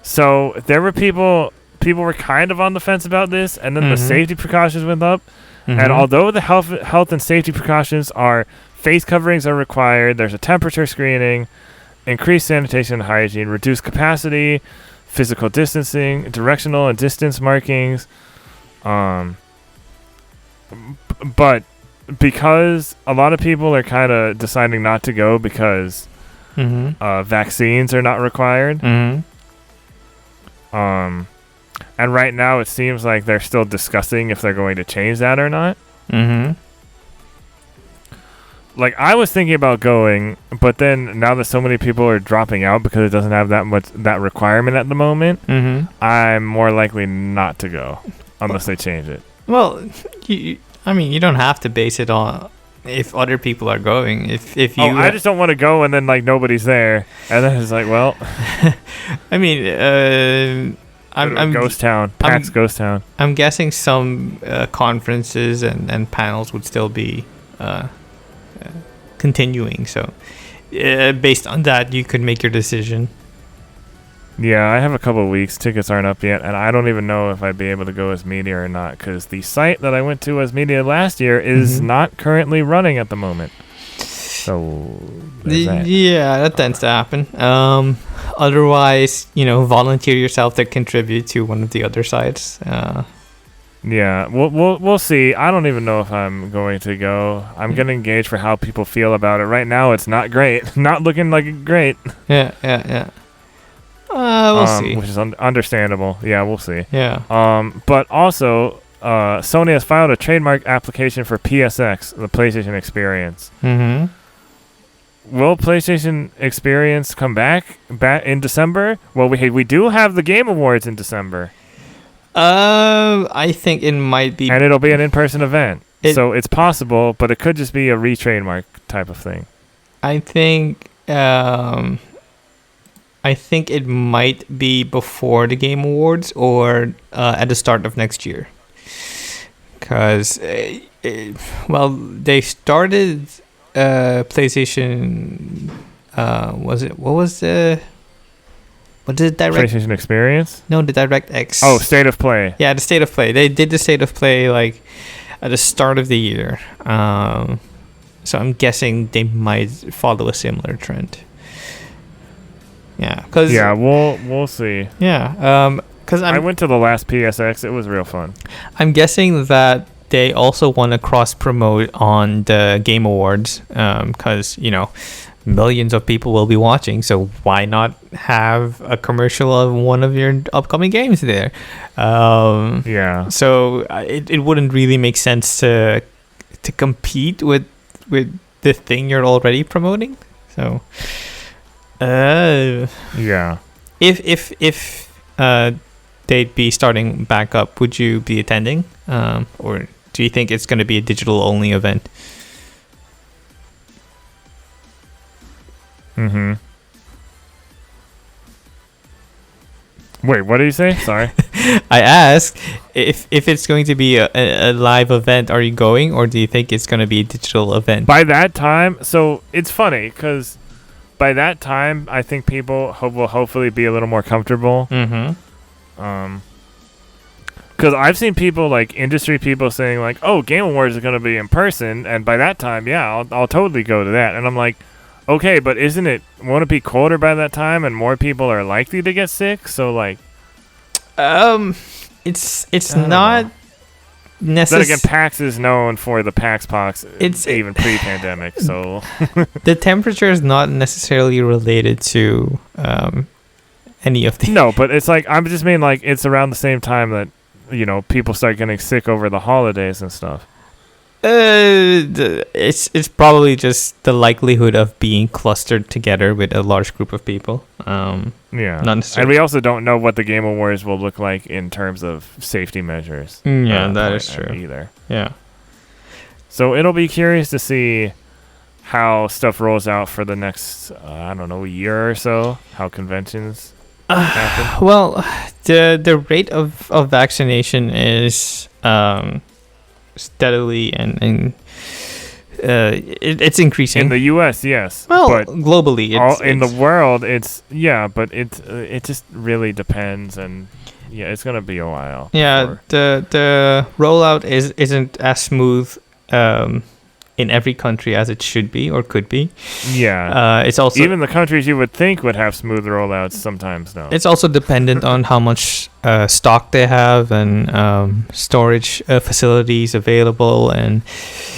So there were people were kind of on the fence about this, and then the safety precautions went up. And although the health and safety precautions are face coverings are required, there's a temperature screening, increased sanitation and hygiene, reduced capacity, physical distancing, directional and distance markings. But because a lot of people are kind of deciding not to go because vaccines are not required. And right now it seems like they're still discussing if they're going to change that or not. Like, I was thinking about going, but then now that so many people are dropping out because it doesn't have that requirement at the moment, I'm more likely not to go unless they change it. Well, you don't have to base it on if other people are going. If you, I just don't want to go and then like nobody's there, and then it's like, well, I'm ghost town, PAX ghost town. I'm guessing some conferences and panels would still be continuing. So based on that, you could make your decision. Yeah, I have a couple of weeks. Tickets aren't up yet, and I don't even know if I'd be able to go as media or not, because the site that I went to as media last year is not currently running at the moment. So that tends to happen. Otherwise, volunteer yourself to contribute to one of the other sites. Yeah, we'll see. I don't even know if I'm going to go. I'm gonna engage for how people feel about it. Right now, it's not great. Not looking like great. Yeah. We'll see. Which is understandable. Yeah, we'll see. Yeah. But also, Sony has filed a trademark application for PSX, the PlayStation Experience. Will PlayStation Experience come back in December? Well, we do have the Game Awards in December. I think it might be, and it'll be an in-person event, so it's possible, but it could just be a re-trademark type of thing. I think it might be before the Game Awards or at the start of next year, because they started PlayStation. What did Direct? PlayStation Experience? No, the DirectX. Oh, State of Play. Yeah, the State of Play. They did the State of Play like at the start of the year. So I'm guessing they might follow a similar trend. Yeah, we'll see. Yeah, because I went to the last PSX. It was real fun. I'm guessing that they also want to cross promote on the Game Awards, because millions of people will be watching, so why not have a commercial of one of your upcoming games there? So it wouldn't really make sense to compete with the thing you're already promoting. So if they'd be starting back up, would you be attending, or do you think it's going to be a digital only event? Wait, what did you say? Sorry. I asked if it's going to be a live event, are you going, or do you think it's going to be a digital event? By that time, so it's funny, because by that time, I think people will hopefully be a little more comfortable. Because I've seen people, like industry people, saying like, "Oh, Game Awards is going to be in person," and by that time, I'll totally go to that. And I'm like, Okay, but won't it be colder by that time and more people are likely to get sick? So like, it's not necessarily. Then again, PAX is known for the PAX pox. It's even pre-pandemic. So the temperature is not necessarily related to any of the. No, but it's like I'm just mean like it's around the same time that people start getting sick over the holidays and stuff. It's probably just the likelihood of being clustered together with a large group of people. Yeah, not necessarily. And we also don't know what the Game Awards will look like in terms of safety measures. Yeah, that is true. Either. Yeah. So it'll be curious to see how stuff rolls out for the next, year or so. How conventions happen. Well, the rate of vaccination is steadily and it's increasing in the U.S. Yes, well, but globally in the world but it just really depends, and it's gonna be a while. The rollout isn't as smooth in every country as it should be or could be. It's also even the countries you would think would have smooth rollouts sometimes don't. It's also dependent on how much stock they have and storage facilities available and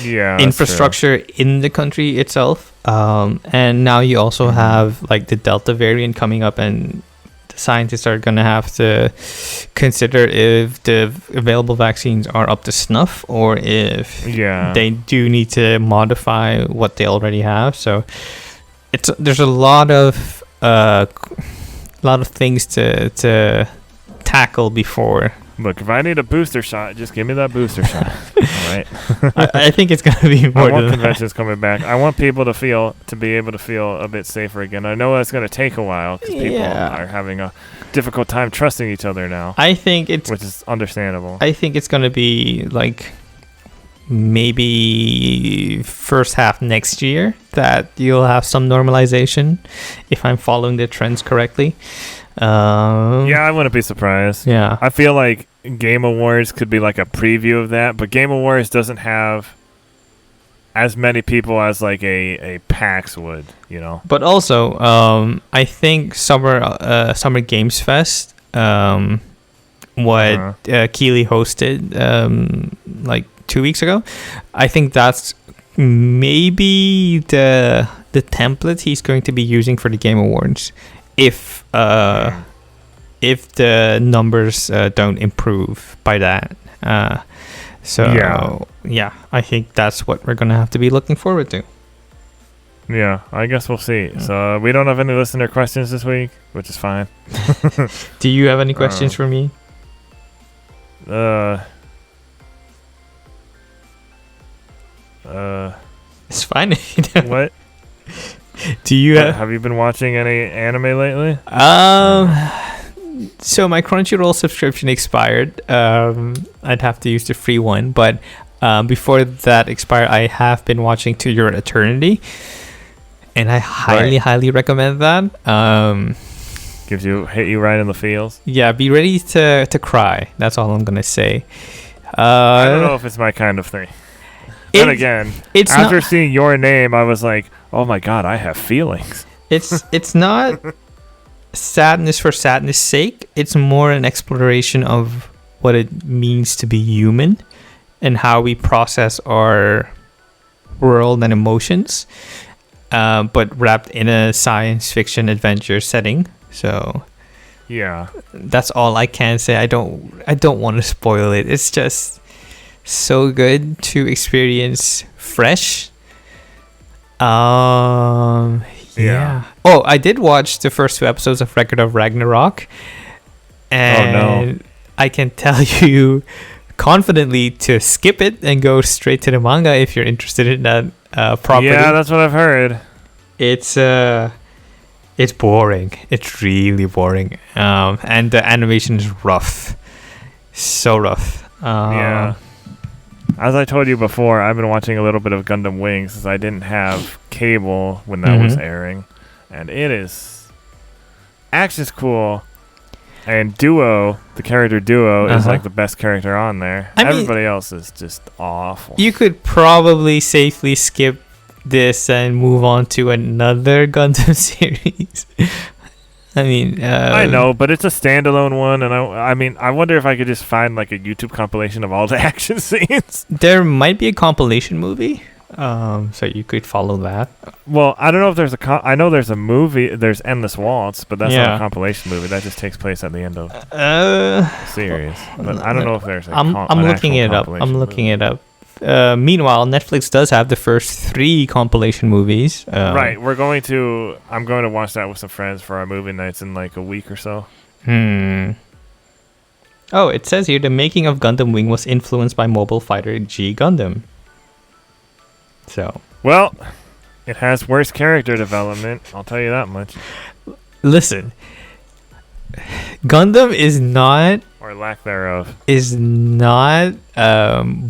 infrastructure in the country itself. And now you also have like the Delta variant coming up, and the scientists are going to have to consider if the available vaccines are up to snuff or if they do need to modify what they already have. So there's a lot of things to tackle before. Look, if I need a booster shot, just give me that booster shot. All right. I think it's going to be more. I want conventions coming back. I want people to be able to feel a bit safer again. I know that's going to take a while because people are having a difficult time trusting each other now. Which is understandable. I think it's going to be like maybe first half next year that you'll have some normalization, if I'm following the trends correctly. I wouldn't be surprised. Yeah, I feel like Game Awards could be like a preview of that, but Game Awards doesn't have as many people as like a PAX would, But also, I think Summer Games Fest, what Keeley hosted like 2 weeks ago, I think that's maybe the template he's going to be using for the Game Awards. If the numbers don't improve by that. I think that's what we're going to have to be looking forward to. Yeah, I guess we'll see. So we don't have any listener questions this week, which is fine. Do you have any questions for me? It's fine. What? Do you have you been watching any anime lately? So my Crunchyroll subscription expired. I'd have to use the free one, but before that expired, I have been watching To Your Eternity, and I highly recommend that. Hit you right in the feels. Yeah, be ready to cry. That's all I'm gonna say. I don't know if it's my kind of thing. Then again, after seeing Your Name, I was like, oh my god, I have feelings. It's not sadness for sadness sake. It's more an exploration of what it means to be human and how we process our world and emotions, but wrapped in a science fiction adventure setting. So that's all I can say. I don't want to spoil it. It's just so good to experience fresh. Oh, I did watch the first 2 episodes of Record of Ragnarok, and I can tell you confidently to skip it and go straight to the manga if you're interested in that property. Yeah, that's what I've heard. It's boring. It's really boring, and the animation is rough, so rough. As I told you before, I've been watching a little bit of Gundam Wing since I didn't have cable when that was airing, and it is action's cool, and the character Duo is like the best character on there. Everybody else is just awful. You could probably safely skip this and move on to another Gundam series. I mean, I know, but it's a standalone one, and I mean, I wonder if I could just find like a YouTube compilation of all the action scenes. There might be a compilation movie, so you could follow that. Well, I don't know if there's I know there's a movie. There's Endless Waltz, but that's not a compilation movie. That just takes place at the end of the series. But I don't know if there's. I'm looking it up. I'm looking it up. Meanwhile, Netflix does have the first 3 compilation movies. Right, I'm going to watch that with some friends for our movie nights in like a week or so. Oh, it says here the making of Gundam Wing was influenced by Mobile Fighter G Gundam. So. Well, it has worse character development. I'll tell you that much. Listen, Gundam is not, or lack thereof, is not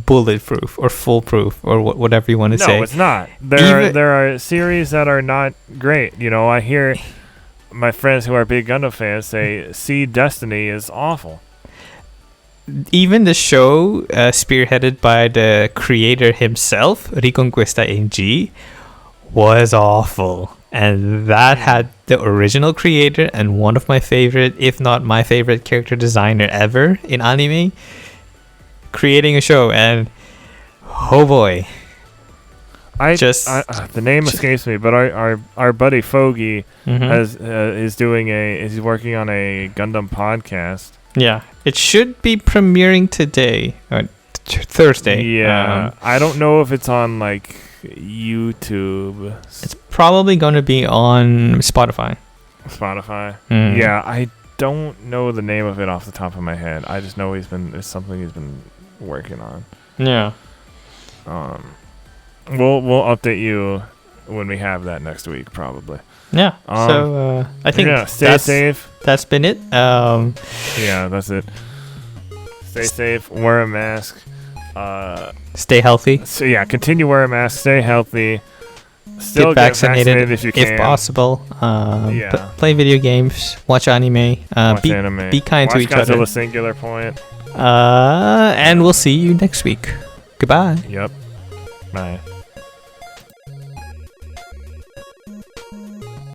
bulletproof or foolproof or whatever you want to say. No, it's not. There are series that are not great. You know, I hear my friends who are big Gundam fans say Seed Destiny is awful. Even the show spearheaded by the creator himself, Reconquista NG, was awful. And that had the original creator and one of my favorite, if not my favorite character designer ever in anime, creating a show. And oh boy. The name escapes me, but our buddy Foggy is working on a Gundam podcast. Yeah, it should be premiering today, or Thursday. Yeah, I don't know if it's on like YouTube. It's probably going to be on Spotify. Yeah, I don't know the name of it off the top of my head. I just know it's something he's been working on. Yeah. We'll update you when we have that next week, probably. Yeah. So I think stay safe. That's been it. Yeah, that's it. Stay safe. Wear a mask. Stay healthy. So yeah, continue wear a mask. Stay healthy. Still get vaccinated if you can. If possible. Play video games. Watch anime. Watch anime. Be kind to each other. other. Singular point. And we'll see you next week. Goodbye. Yep. Bye.